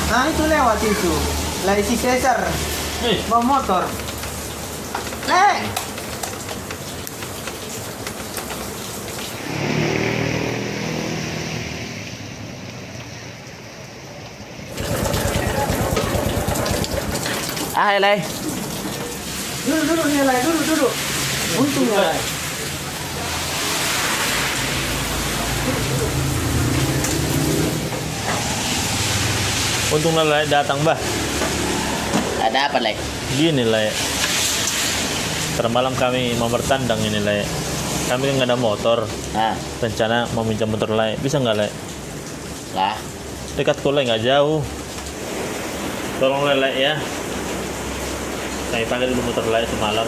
Speaker 5: Nah itu lewat itu. Lah si Cesar bawa motor. Le. Ah, Le. Duduk nih, Le. Duduk. Untung ya, Le.
Speaker 2: Untung lah datang bah.
Speaker 5: Ada apa, Le?
Speaker 2: Gini lah. Termalam kami mau bertandang ini lah. Kami kan nggak ada motor.
Speaker 5: Ah,
Speaker 2: Rencana mau minjam motor lah. Bisa nggak lah?
Speaker 5: lah.
Speaker 2: Dekat kok lah nggak jauh. Tolong lele ya. Saya panggil dulu motor lele semalam.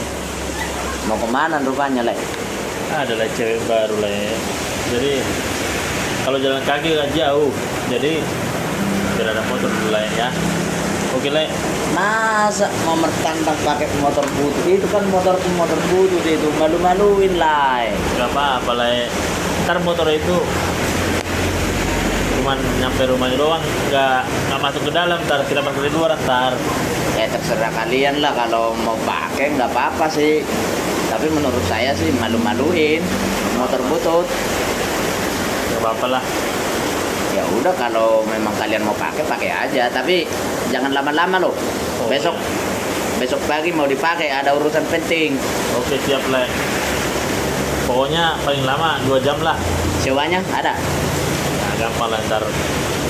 Speaker 5: Mau kemana rupanya, Le?
Speaker 2: Ada lah cewek baru lah ya. Jadi kalau jalan kaki nggak jauh. Jadi biar ada motor dulu lah ya. Oke le.
Speaker 5: Masa mau bertandang pakai motor butut? Itu kan motor butut itu, malu-maluin, lah.
Speaker 2: Gak apa-apa lah ya. Ntar motor itu cuman nyampe rumahnya doang, nggak masuk ke dalam. Ntar kita masuk di luar ntar.
Speaker 5: Ya terserah kalian lah, kalau mau pakai nggak apa-apa sih. Tapi menurut saya sih malu-maluin motor butut.
Speaker 2: Gak apa-apa lah.
Speaker 5: Ya udah, kalau memang kalian mau pakai aja, tapi jangan lama-lama loh.
Speaker 2: Oh,
Speaker 5: Besok pagi mau dipakai, ada urusan penting.
Speaker 2: Oke siap le. Pokoknya paling lama 2 jam lah.
Speaker 5: Sewanya ada.
Speaker 2: Nah, gampang lah ntar.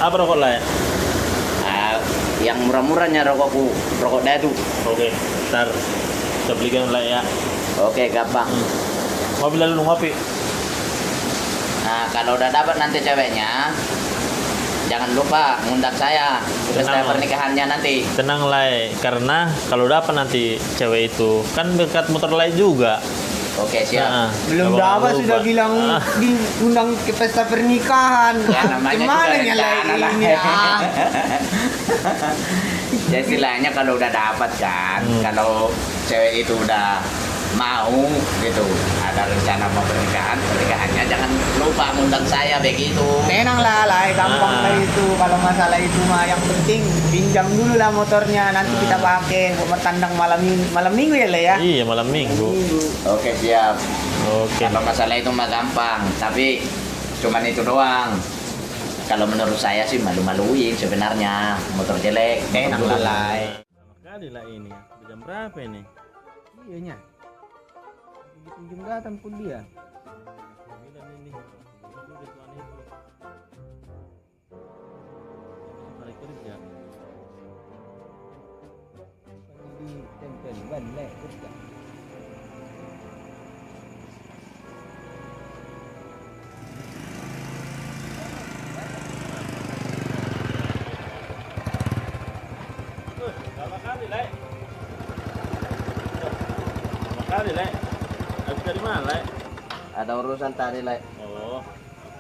Speaker 2: Apa rokok lah ya?
Speaker 5: Ah, yang murah-murahnya rokok dadu.
Speaker 2: Oke, ntar kita belikan lah ya.
Speaker 5: Oke, gampang.
Speaker 2: Ngopi lah dulu ngopi.
Speaker 5: Nah, kalau udah dapat nanti ceweknya, jangan lupa ngundang saya ke pesta
Speaker 2: Tenang, Mas.
Speaker 5: pernikahannya nanti.
Speaker 2: Tenang Lai, karena kalau dapat nanti cewek itu kan berkat motor Lai juga.
Speaker 5: Oke, siap.
Speaker 2: Nah,
Speaker 5: Belum
Speaker 2: nggak
Speaker 5: dapat
Speaker 2: bakal
Speaker 5: sudah
Speaker 2: lupa.
Speaker 5: bilang diundang ke pesta pernikahan.
Speaker 7: Ya, namanya
Speaker 5: Gimana
Speaker 7: juga
Speaker 5: ya
Speaker 7: rencana lah.
Speaker 5: ini?
Speaker 7: Ya istilahnya kalau udah dapat kan, kalau cewek itu udah mau gitu, ada rencana mau pernikahannya jangan lupa ngundang saya begitu.
Speaker 5: Tenang lah, gampang lah itu. Kalau masalah itu mah yang penting pinjam dulu lah motornya, nanti kita pakai buat bertandang malam minggu ya Le ya.
Speaker 2: Iya, malam minggu.
Speaker 7: Oke, siap.
Speaker 2: Oke.
Speaker 7: Kalau masalah itu mah gampang, tapi cuman itu doang. Kalau menurut saya sih malu-maluin sebenarnya motor jelek.
Speaker 5: Tenang lah Lai.
Speaker 2: Kali lah ini. Jam berapa ini?
Speaker 5: Iya nya. Jam datang pun dia.
Speaker 2: Sembilan ini. Dulu di tuan itu. Hari kerja.
Speaker 5: Di tempel ban Le kerja.
Speaker 2: Berapa kali, Lai? Berapa kali, Lai? Habis dari mana, Lai?
Speaker 7: Ada urusan tadi, Le.
Speaker 2: Oh,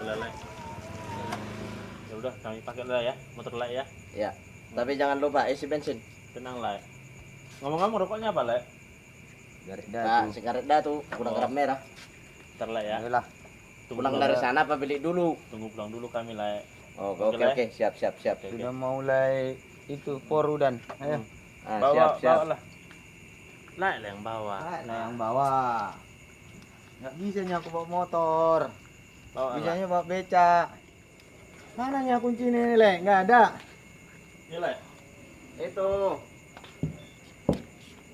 Speaker 2: boleh, Lai. Ya udah, kami pakai lah ya, motor Lai ya.
Speaker 7: Ya. Tapi jangan lupa isi bensin.
Speaker 2: Tenang, Lai. Ngomong-ngomong rokoknya apa, Lai?
Speaker 7: Nah, sigaret dah tuh, kurang kerap merah.
Speaker 2: Ntar, Lai ya.
Speaker 5: Ayolah.
Speaker 7: Pulang dari sana apa beli dulu?
Speaker 2: Tunggu pulang dulu kami, Lai.
Speaker 7: Oke,
Speaker 2: Le.
Speaker 7: oke, siap.
Speaker 2: Oke,
Speaker 5: Sudah mulai itu poru dan ayo.
Speaker 7: Ah,
Speaker 2: Bawa,
Speaker 7: siap.
Speaker 2: bawa lah. Lai lah yang bawa.
Speaker 5: Nah yang bawa. Nggak bisa aku bawa motor.
Speaker 2: Bawa lah.
Speaker 5: Bisanya bawa beca. Mananya kunci ini Le? Nggak ada.
Speaker 2: Ini, Lai.
Speaker 7: Itu.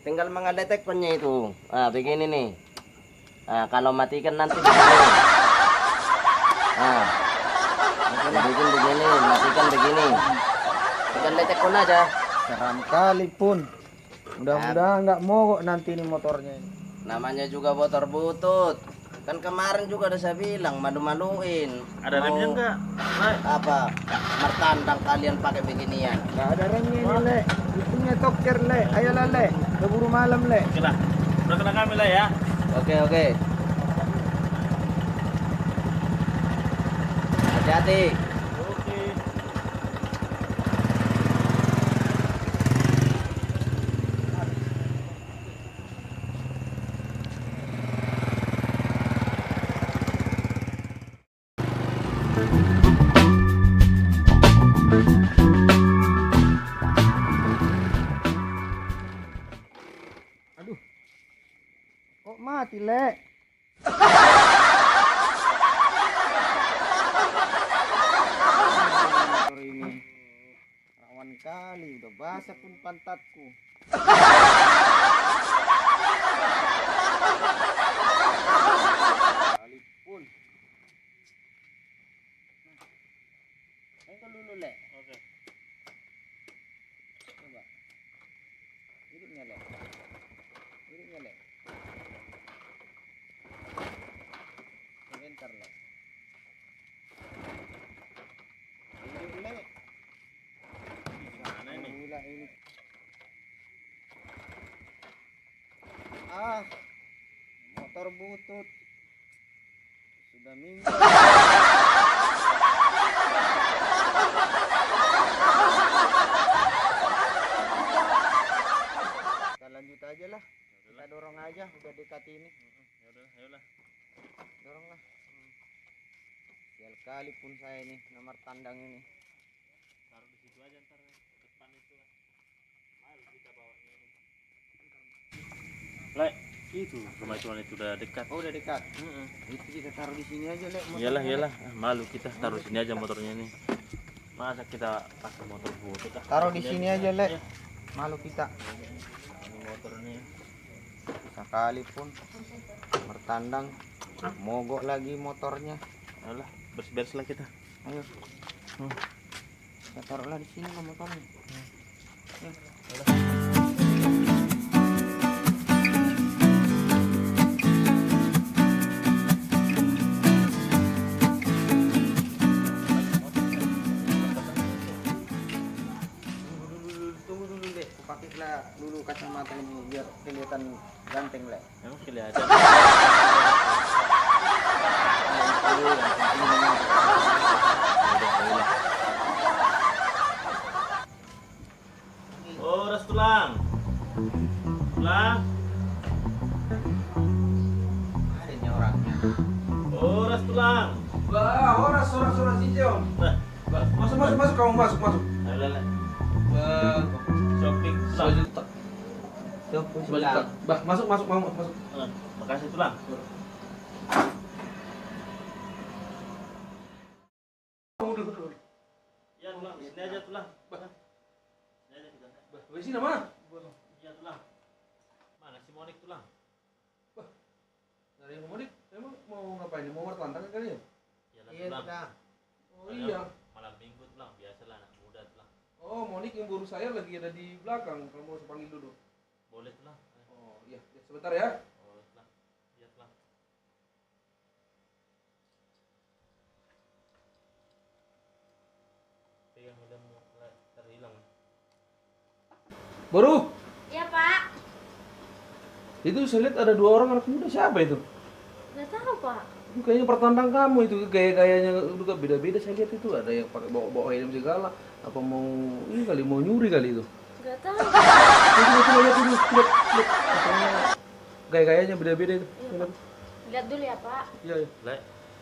Speaker 7: Tinggal mengadeteknya itu. Ah, begini nih. Ah, kalau matikan nanti begini. Ah. Bikin begini, matikan begini. Tekan detekon aja.
Speaker 5: Seram kali pun. Mudah-mudahan nggak mogok nanti nih motornya.
Speaker 7: Namanya juga motor butut. Kan kemarin juga udah saya bilang malu-maluin.
Speaker 2: Ada
Speaker 7: Mau
Speaker 2: remnya enggak? Lai.
Speaker 7: Apa? Mertandang kalian pakai beginian.
Speaker 5: Nggak ada remnya ini Le. Itunya toker Le. Ayolah Le. Keburu malam Le.
Speaker 2: Oke lah. Udah kena kami lah ya.
Speaker 7: Oke. Hati-hati.
Speaker 2: Oke.
Speaker 5: Kok mati Le? Motor ini rawan kali, udah basah pun pantatku. Kali pun.
Speaker 7: Ayo dulu, Le.
Speaker 2: Oke.
Speaker 5: Coba. Hidupnya Le. Hidupnya Le. Sebentar Le. Hidup Le.
Speaker 2: Gimana ini?
Speaker 5: Gila ini. Ah, motor butut. Sudah minggu. Kita lanjut aja lah. Kita dorong aja, udah dekat ini.
Speaker 2: Ya udah, ayolah.
Speaker 5: Dorong lah. Sial kali pun saya ini nomor tandang ini.
Speaker 2: Taruh di situ aja ntar depan itu lah. Malu kita bawanya ini. Lai, itu rumah itu udah dekat.
Speaker 5: Oh, udah dekat.
Speaker 2: Heeh.
Speaker 5: Itu kita taruh di sini aja, Le. motornya,
Speaker 2: Iyalah,
Speaker 5: Le.
Speaker 2: iyalah. Ah, malu kita taruh sini aja motornya nih. Masa kita pakai motor butut ah.
Speaker 5: Taruh di sini aja, Le.
Speaker 2: Iya.
Speaker 5: Malu kita.
Speaker 2: Ini motornya.
Speaker 5: Sekali pun bertandang mogok lagi motornya.
Speaker 2: Ayolah, beres-beres lah kita.
Speaker 5: Ayo. Kita taruhlah di sini lah motornya. Kasihlah dulu kacamata ini biar kelihatan ganteng, Le.
Speaker 2: Emang kelihatan. Oh, ras tulang. Tulang.
Speaker 5: Ada nih orangnya.
Speaker 2: Oh, ras tulang.
Speaker 4: Wah, orang sini om.
Speaker 2: Nah,
Speaker 4: Masuk kamu masuk.
Speaker 2: ayo lele. Shopping tulang.
Speaker 5: Sebelah.
Speaker 4: Bah, masuk.
Speaker 2: Makasih tulang. Ya tulang, sini aja tulang. Sini aja kita.
Speaker 4: Di sini mana?
Speaker 2: Iya tulang. Mana si Monik tulang?
Speaker 4: Dari Monik, emang mau ngapain? Mau bertantang kali ya?
Speaker 2: Iyalah
Speaker 1: Iya,
Speaker 2: tulang.
Speaker 1: Kang.
Speaker 4: Oh iya.
Speaker 2: Malam minggu tulang, biasalah anak muda tulang.
Speaker 4: Oh, Monik yang baru saya lagi ada di belakang. Kamu mau saya panggil dulu.
Speaker 2: Boleh tulang.
Speaker 4: Oh iya, sebentar ya.
Speaker 2: Oh tulang. Iya tulang. Pegang udah mau terhilang.
Speaker 4: Baru.
Speaker 6: Iya Pak.
Speaker 4: Itu saya lihat ada 2 orang anak muda. Siapa itu?
Speaker 6: Nggak tahu Pak.
Speaker 4: Itu kayaknya pertandang kamu itu. Gaya-gayanya juga beda-beda saya lihat itu. Ada yang pakai bawa helm segala. Apa mau ini kali mau nyuri kali itu.
Speaker 6: Nggak tahu.
Speaker 4: Coba lihat dulu. Lihat. Katanya gaya-gayanya beda-beda itu.
Speaker 6: Iya, Pak. Lihat dulu ya Pak.
Speaker 4: Iya.
Speaker 2: Lek,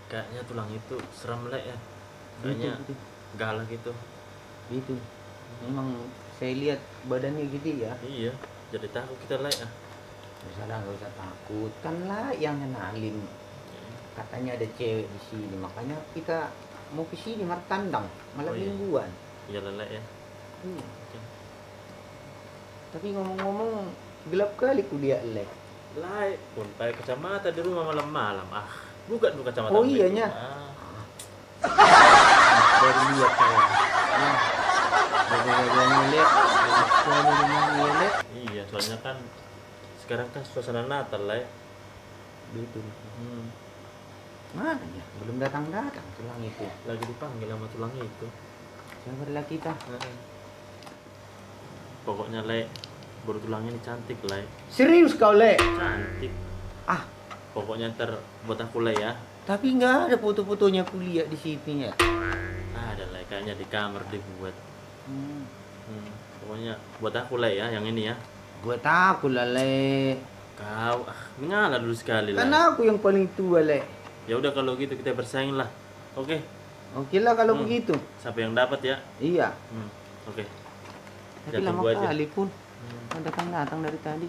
Speaker 2: kayaknya tulang itu seram lek ya. Kayaknya
Speaker 5: Gitu.
Speaker 2: galak gitu.
Speaker 5: Gitu. Memang saya lihat badannya gitu ya.
Speaker 2: Iya, jadi takut kita lek ya.
Speaker 5: Nggak usah takut. Kan lah yang ngenalin. Katanya ada cewek di sini. Makanya kita mau ke sini martandang. Malam
Speaker 2: Oh, iya.
Speaker 5: mingguan.
Speaker 2: Iya lek ya.
Speaker 5: Iya. Tapi ngomong-ngomong gelap kali kuliah Le.
Speaker 2: Lai pun pakai kacamata di rumah malam-malam. Ah, buka dulu kacamata.
Speaker 5: Oh,
Speaker 2: begitu.
Speaker 5: iyanya.
Speaker 2: Ah,
Speaker 5: Baru lihat saya. Ya. Jaga-jaganya Le. Le.
Speaker 2: iya, soalnya kan sekarang kan suasana Natal lah ya.
Speaker 5: Betul.
Speaker 2: Hmm,
Speaker 5: Mana ya? Belum datang-datang tulang itu.
Speaker 2: lagi dipanggil sama tulang itu.
Speaker 5: Sabarlah kita.
Speaker 2: Nah, pokoknya le, baru tulangnya ini cantik le,
Speaker 5: Serius kau Le?
Speaker 2: cantik.
Speaker 5: Ah.
Speaker 2: Pokoknya ntar buat aku le ya.
Speaker 5: Tapi nggak ada foto-fotonya kuliah di sini ya.
Speaker 2: Ada le, kayaknya di kamar dibuat.
Speaker 5: Hmm.
Speaker 2: Pokoknya buat aku le ya, yang ini ya.
Speaker 5: Buat aku lah Le.
Speaker 2: Kau, mengalah dulu sekali lah.
Speaker 5: Kan aku yang paling tua Le.
Speaker 2: Ya udah kalau gitu kita bersaing lah. Oke,
Speaker 5: Oke lah kalau
Speaker 2: Hmm.
Speaker 5: begitu.
Speaker 2: siapa yang dapat ya?
Speaker 5: Iya.
Speaker 2: Oke.
Speaker 5: Tapi
Speaker 2: Ya,
Speaker 5: lama
Speaker 2: tunggu aja.
Speaker 5: kali pun.
Speaker 2: Hmm.
Speaker 5: Datang dari tadi.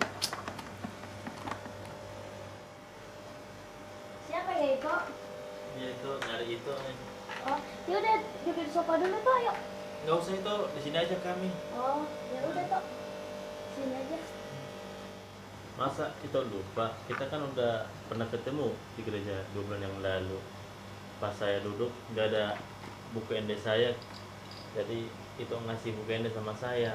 Speaker 6: Siapa ya itu?
Speaker 2: Ya itu dari itu.
Speaker 6: Oh, ya udah duduk di sofa dulu toh, yuk.
Speaker 2: Nggak usah itu, di sini aja kami.
Speaker 6: Oh, ya udah toh. Sini aja.
Speaker 2: Masa kita lupa? Kita kan udah pernah ketemu di gereja 2 bulan yang lalu. Pas saya duduk nggak ada buku ende saya, jadi itu ngasih buku ende sama saya.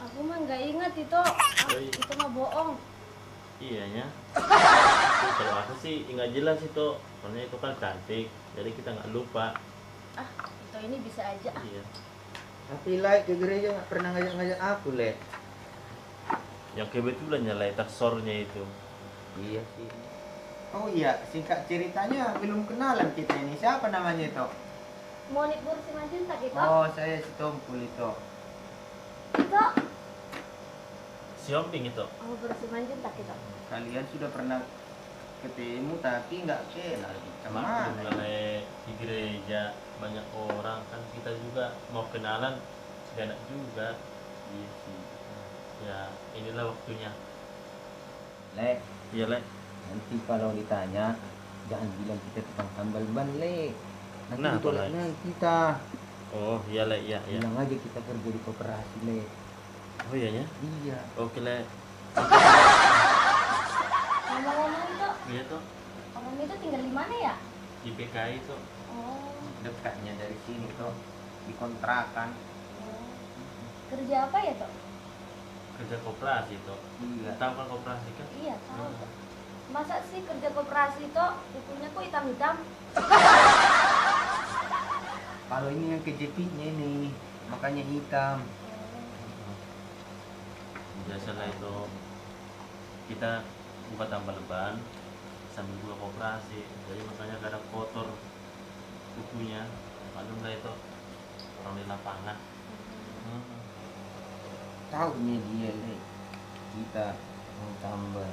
Speaker 6: Aku mah nggak ingat itu.
Speaker 2: Oh, iya.
Speaker 6: Itu mah bohong.
Speaker 2: Iyanya. Tapi kalau aku sih nggak jelas itu, soalnya itu kan cantik, jadi kita nggak lupa.
Speaker 6: Ah, itu ini bisa aja.
Speaker 2: Iya.
Speaker 5: Tapi Le ke gereja nggak pernah ngajak-ngajak aku Le.
Speaker 2: Yang kebetulan nyalai taksornya itu.
Speaker 5: Iya sih. Oh iya, singkat ceritanya belum kenalan kita ini. Siapa namanya itu?
Speaker 6: Monik Bursi Majuntak itu.
Speaker 5: Oh, saya si Tompul itu.
Speaker 6: Itu.
Speaker 2: Si Omping itu.
Speaker 6: Oh, Bursi Majuntak itu.
Speaker 5: Kalian sudah pernah ketemu tapi nggak kenal.
Speaker 2: Kemarin
Speaker 5: Kemana?
Speaker 2: mulai di gereja banyak orang kan, kita juga mau kenalan gak enak juga.
Speaker 5: Iya sih.
Speaker 2: Ya inilah waktunya.
Speaker 5: Le,
Speaker 2: Iya le.
Speaker 5: nanti kalau ditanya jangan bilang kita tukang tambal ban Le. Nanti
Speaker 2: Kenapa,
Speaker 5: ditolak
Speaker 2: Le?
Speaker 5: lagi kita.
Speaker 2: Oh iya le, iya iya.
Speaker 5: Bilang aja kita kerja di koperasi Le.
Speaker 2: Oh iya ya.
Speaker 5: Iya.
Speaker 2: Oke le.
Speaker 6: Ngomong-ngomong itu,
Speaker 2: Iya tuh
Speaker 6: orang itu tinggal di mana ya?
Speaker 2: di PKI tuh.
Speaker 6: Oh,
Speaker 5: Dekatnya dari sini tuh di kontrakan.
Speaker 6: kerja apa ya toh?
Speaker 2: Kerja koperasi tuh.
Speaker 5: Iya.
Speaker 2: Tahu kan koperasi kan?
Speaker 6: Iya, tahu toh. Masa sih kerja koperasi toh bukunya kok hitam-hitam?
Speaker 5: Kalau ini yang kejepitnya ini, makanya hitam.
Speaker 2: biasalah itu kita buka tambal ban sambil buka koperasi, jadi makanya kadang kotor kukunya. Malum lah itu orang di lapangan.
Speaker 1: Tahunya dia le, kita mau tambah.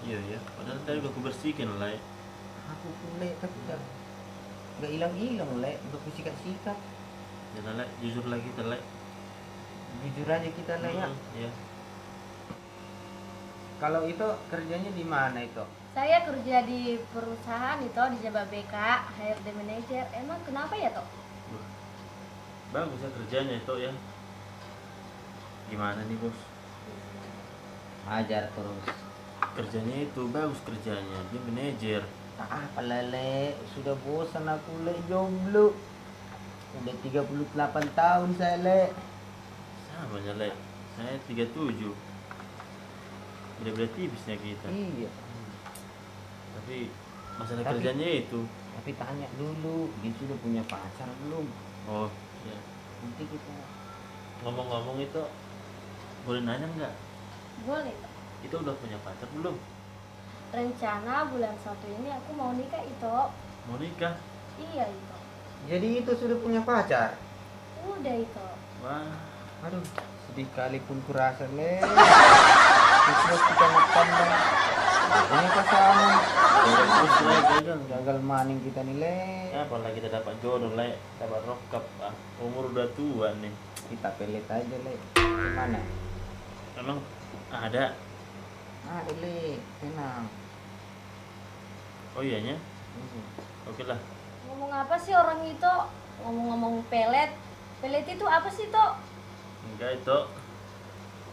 Speaker 2: Iya ya, padahal tadi udah aku bersihkan lah.
Speaker 1: Aku pun le, tapi nggak hilang le, udah ku sikat-sikat.
Speaker 2: Jangan lah, jujur lah kita lah.
Speaker 1: Jujur aja kita le ya.
Speaker 2: Iya.
Speaker 1: Kalau itu kerjanya di mana itu?
Speaker 3: Saya kerja di perusahaan itu di Jababeka, HRD manager. Emang kenapa ya toh?
Speaker 2: Bagus ya kerjanya itu ya. Gimana nih bos?
Speaker 1: Ajar terus.
Speaker 2: Kerjanya itu bagus kerjanya, dia manajer.
Speaker 1: Tak apa le, sudah bosan aku le jomblo. Udah 38 tahun saya le.
Speaker 2: Sama aja le, saya 37. Beda-beda tipisnya kita.
Speaker 1: Iya.
Speaker 2: Tapi masalah
Speaker 1: Tapi-
Speaker 2: kerjanya itu.
Speaker 1: Tapi tanya dulu, dia sudah punya pacar belum?
Speaker 2: Oh ya.
Speaker 1: Nanti kita
Speaker 2: Ngomong-ngomong itu, boleh nanya nggak?
Speaker 3: Boleh toh.
Speaker 2: Itu udah punya pacar belum?
Speaker 3: Rencana bulan 1 ini aku mau nikah itu.
Speaker 2: Mau nikah?
Speaker 3: Iya itu.
Speaker 1: jadi itu sudah punya pacar.
Speaker 3: Udah itu.
Speaker 2: Wah,
Speaker 1: Aduh, sedih kali pun kurasa le. Terus kita makan dan ini pasangan.
Speaker 2: terus le, gagal.
Speaker 1: Gagal maning kita nih le.
Speaker 2: Ya, apalagi kita dapat jodoh le, dapat rokap. Umur udah tua nih.
Speaker 1: Kita pelet aja le. Gimana?
Speaker 2: Emang ada?
Speaker 1: Ah le, tenang.
Speaker 2: Oh iyanya? Oke lah.
Speaker 3: Ngomong apa sih orang itu? Ngomong-ngomong pelet. Pelet itu apa sih toh?
Speaker 2: Enggak itu.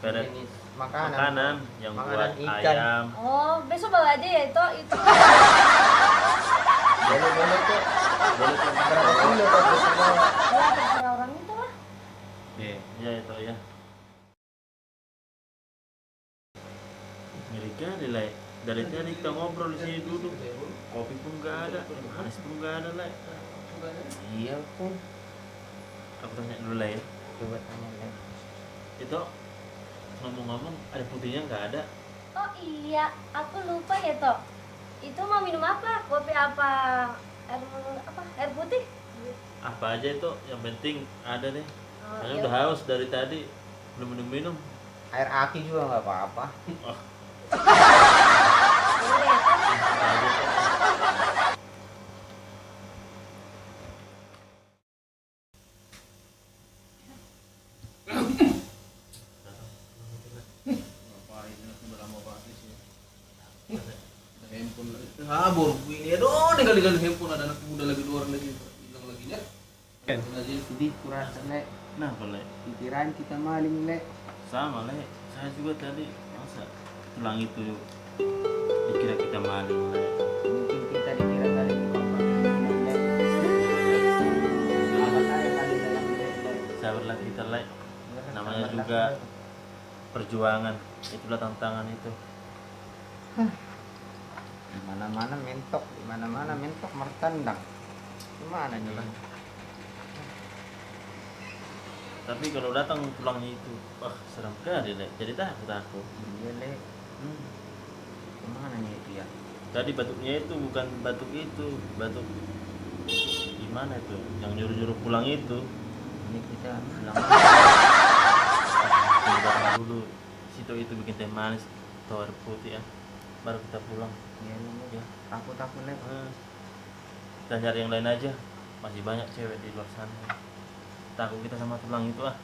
Speaker 2: Pelet
Speaker 1: Jenis makanan.
Speaker 2: makanan yang
Speaker 1: Makanan
Speaker 2: buat
Speaker 1: ikan.
Speaker 2: ayam.
Speaker 3: Oh, besok bawa aja ya itu.
Speaker 1: Boleh tuh. Boleh tuh. Berapa kilo tuh?
Speaker 3: Ya terserah orang itu lah.
Speaker 2: Ya itu ya. Ngeri kali lah. Dari tadi kita ngobrol di sini duduk. Kopi pun nggak ada, manis pun nggak ada lah.
Speaker 1: Iya pun.
Speaker 2: Aku tanya dulu lah ya.
Speaker 1: Coba tanya le.
Speaker 2: Itu ngomong-ngomong ada putihnya nggak ada?
Speaker 3: Oh iya, aku lupa ya toh. Itu mau minum apa? Kopi apa? Air putih?
Speaker 2: Apa aja itu, yang penting ada deh.
Speaker 3: Oh,
Speaker 2: Saya
Speaker 3: iya.
Speaker 2: udah haus dari tadi, belum minum-minum.
Speaker 1: Air aki juga nggak apa-apa.
Speaker 2: Oh,
Speaker 3: Yaudah ya, toh.
Speaker 2: apa aja tuh.
Speaker 4: Handphone lagi. Habur ini aduh tinggal handphone ada anak muda lagi 2 orang lagi hilang lagi ya. Lagi
Speaker 1: Sedih kurasa le.
Speaker 2: Nah boleh,
Speaker 1: Pikiran kita maling le.
Speaker 2: sama lah. Saya juga tadi masa tulang itu dikira kita maling lah.
Speaker 1: Mungkin kita dikira kali ini apa? Apa saya kali dalam le.
Speaker 2: Sabarlah kita lah. Namanya juga perjuangan, itulah tantangan itu.
Speaker 1: Di mana-mana mentok martandang. Gimana nih bang?
Speaker 2: Tapi kalau datang tulangnya itu, wah serem kali deh. Jadi takut aku.
Speaker 1: Iya le. Gimana nih itu ya?
Speaker 2: Tadi batuknya itu bukan batuk itu, batuk gimana itu? Yang nyuruh-nyuruh pulang itu.
Speaker 1: Ini kita bilang
Speaker 2: Tunggu dulu. Situ itu bikin teh manis, atau air putih ya. Baru kita pulang.
Speaker 1: ya le.
Speaker 2: Ya.
Speaker 1: Takut le.
Speaker 2: Kita cari yang lain aja. Masih banyak cewek di luar sana. Takut kita sama tulang itu ah.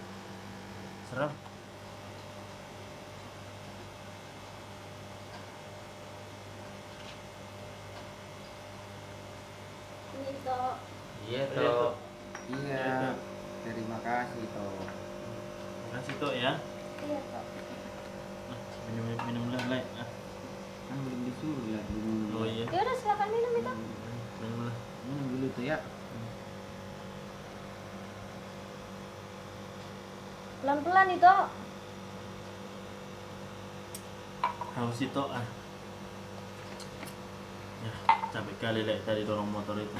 Speaker 2: Serem.
Speaker 3: Ini toh.
Speaker 1: Iya
Speaker 2: Iya,
Speaker 1: toh.
Speaker 2: Toh.
Speaker 1: Iya.
Speaker 2: Iya.
Speaker 1: Terima kasih toh.
Speaker 2: Makasih tuh ya.
Speaker 3: Iya toh.
Speaker 2: Nah, minum lah, Le. Ah.
Speaker 1: Kan belum disuruh ya dulu.
Speaker 2: Oh iya.
Speaker 3: Ya udah silakan minum itu.
Speaker 2: Minum lah.
Speaker 1: Minum dulu tuh ya.
Speaker 3: Pelan-pelan itu.
Speaker 2: Haus itu ah. Ya, capek kali Le tadi dorong motor itu.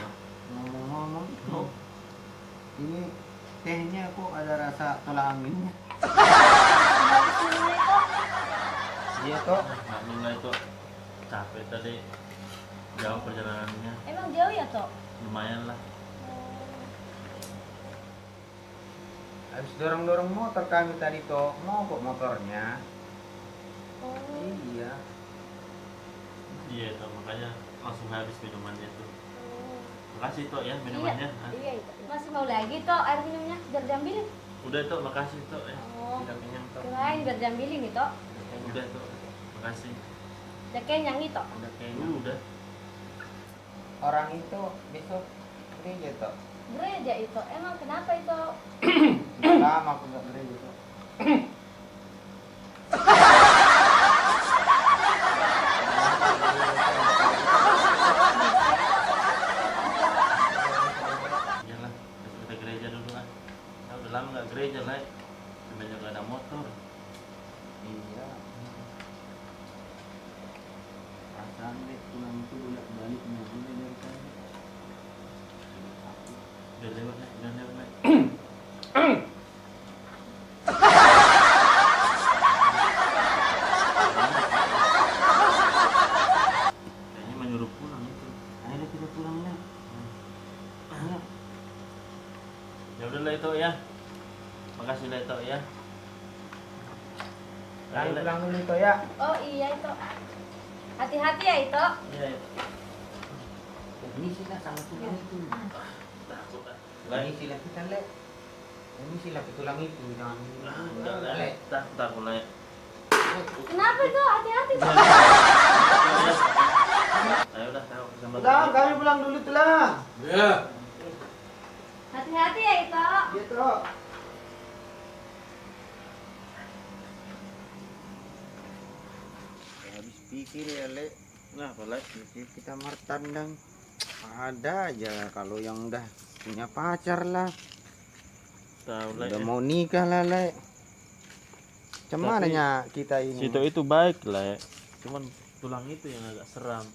Speaker 1: Ngomong-ngomong, ini tehnya kok ada rasa tolak anginnya.
Speaker 3: Habis minum itu.
Speaker 1: Iya toh.
Speaker 2: Maklum lah itu capek tadi jauh perjalanannya,
Speaker 3: Emang jauh ya, Tok?
Speaker 2: lumayan lah.
Speaker 1: Habis dorong-dorong motor kami tadi toh, mogok motornya.
Speaker 3: Oh.
Speaker 1: Iya.
Speaker 2: Iya itu makanya langsung habis minumannya tuh. Makasih Tok ya minumannya. Ah,
Speaker 3: Iya, itu. Masih mau lagi, Tok, air minumnya? Biar diambilin.
Speaker 2: udah Tok, makasih Tok ya.
Speaker 3: Oh,
Speaker 1: Tidak kenyang toh.
Speaker 3: kirain biar diambilin nih, Tok.
Speaker 2: Udah Tok, makasih.
Speaker 3: Udah kenyang nih, Tok.
Speaker 1: Udah kenyang.
Speaker 2: Udah.
Speaker 1: Orang itu besok gereja toh.
Speaker 3: Gereja itu. Emang kenapa itu?
Speaker 1: Sudah lama aku nggak gereja toh.
Speaker 2: Iyalah, besok kita gereja dulu lah. Ya, udah lama nggak gereja lah. Sebenarnya nggak ada motor.
Speaker 1: Iya.
Speaker 4: Perasaan deh pulang itu bolak balik mobil dari sana.
Speaker 2: Udah lewat lah, udah lewat lah. Kayaknya menyuruh pulang itu.
Speaker 1: Ayo kita pulang lah.
Speaker 2: Ya udahlah itu ya. Makasih lah itu ya.
Speaker 1: Kami
Speaker 2: Ayo,
Speaker 1: pulang dulu toh ya.
Speaker 3: Oh iya itu. Hati-hati ya itu.
Speaker 2: Iya, iya.
Speaker 1: Ini sila sama tulang itu.
Speaker 2: Takut lah.
Speaker 1: Ini sila kita le. Ini sila tulang itu jangan.
Speaker 2: Enggak lah.
Speaker 1: Le.
Speaker 2: Takut lah.
Speaker 3: Kenapa itu? Hati-hati, Tok.
Speaker 2: Ayo udah tahu sama.
Speaker 1: Udah, kami pulang dulu tuh lah.
Speaker 4: Ya.
Speaker 3: Hati-hati ya itu.
Speaker 1: Iya toh. Habis pikir ya le.
Speaker 2: Nah, apa lagi?
Speaker 1: Pikir kita martandang. Ada aja kalau yang udah punya pacar lah.
Speaker 2: Tahu lah.
Speaker 1: Udah mau nikah lah le. Cuman
Speaker 2: Tapi-
Speaker 1: nya kita ini.
Speaker 2: Situ itu baik lah ya. Cuman tulang itu yang agak seram.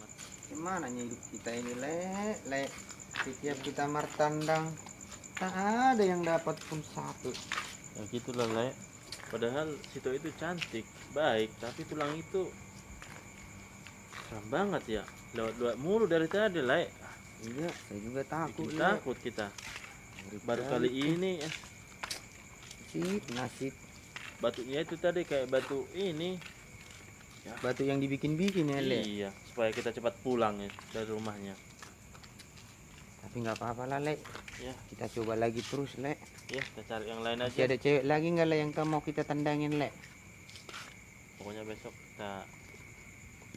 Speaker 1: Gimana nya hidup kita ini le. Setiap kita martandang tak ada yang dapat pun satu.
Speaker 2: Ya gitulah lah ya. Padahal situ itu cantik, baik, tapi tulang itu seram banget ya. Lewat mulu dari tadi lah ya.
Speaker 1: Iya, saya juga takut
Speaker 2: Bikin
Speaker 1: le.
Speaker 2: takut kita. Baru kali ini ya.
Speaker 1: Nasib
Speaker 2: Batunya itu tadi kayak batu ini.
Speaker 1: batu yang dibikin-bikin ya le.
Speaker 2: Iya, supaya kita cepat pulang ya dari rumahnya.
Speaker 1: Tapi nggak apa-apa lah le.
Speaker 2: Ya,
Speaker 1: Kita coba lagi terus le.
Speaker 2: ya kita cari yang lain
Speaker 1: Masih
Speaker 2: aja.
Speaker 1: ada cewek lagi nggak le yang mau kita tandangin le?
Speaker 2: Pokoknya besok kita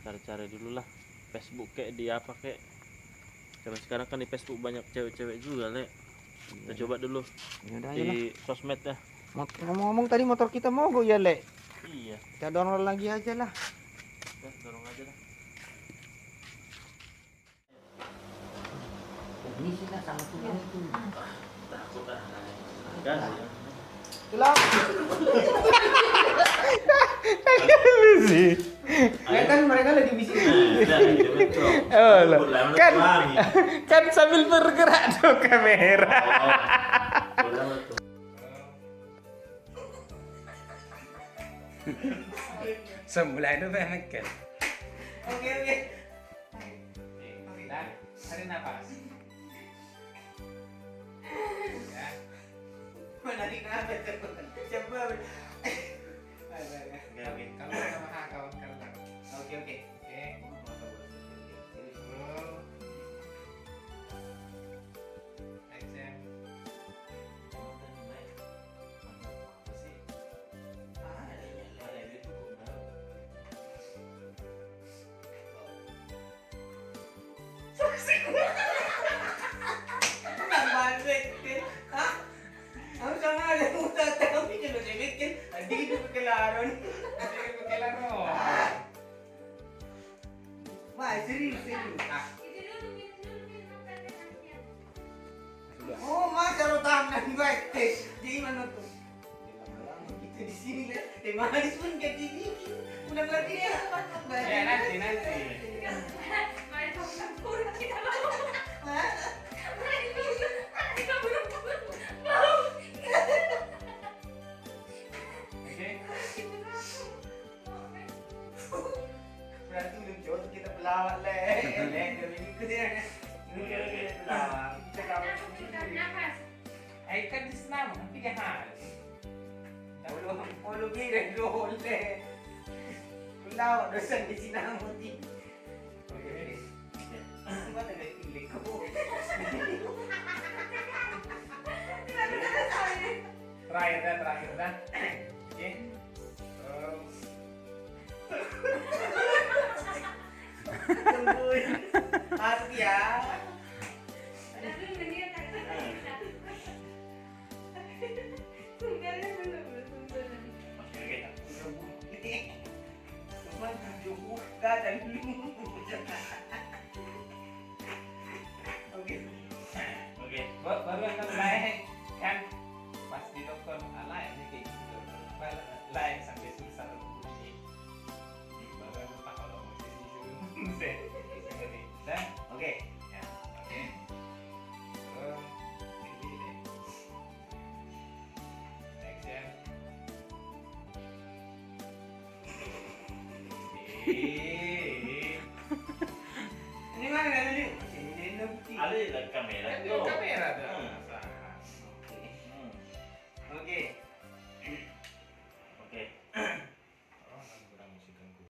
Speaker 2: cari-cari dulu lah. Facebook kayak di apa kayak. Sampai sekarang kan di Facebook banyak cewek-cewek juga, Le. Kita coba dulu
Speaker 1: Yaudah ayo lah.
Speaker 2: di sosmed ya.
Speaker 1: Ngomong-ngomong tadi motor kita mogok ya le.
Speaker 2: Iya,
Speaker 1: Kita download lagi aja lah.
Speaker 2: ya, dorong aja lah.
Speaker 1: Ini sih lah sama tulang itu.
Speaker 2: Takut ah. Gas ya.
Speaker 1: Tulang. Ya kan mereka lagi bisik. Kan sambil bergerak tuh kamera. Sebelah itu kan. Oke. Tarik nafas. Ya. Menarik nafas coba. Kalau sama kawan-kawan. Oke. Action. Oh, mas kalau tangan baik teh. Jadi mana tuh? Kita di sini lah. Teh manis pun jadi bikin. Ulang lagi ya. Ya nanti. Oke.
Speaker 8: kan harus.
Speaker 1: Polo gila dole. Kulaw dosan di sinamuti.
Speaker 8: Oke.
Speaker 1: Semua ada pilih ko.
Speaker 8: Terakhir dah. Oke. Terus
Speaker 1: Tungguin. Masuk ya. Cuma tujuh muka dan Oke.
Speaker 8: Oke, baru akan naik kan pas di dokter lain nih kayak gitu. Lain sampai susah bunyi. Baru aku tak kalau musisi itu. Dan
Speaker 1: Oke.
Speaker 8: ya, oke. Ini deh. Action.
Speaker 1: Ini mana dulu? Sini nanti.
Speaker 2: Ada di kamera
Speaker 8: Ada
Speaker 2: tuh.
Speaker 8: kamera tuh.
Speaker 2: Hmm.
Speaker 8: Nah,
Speaker 1: Oke.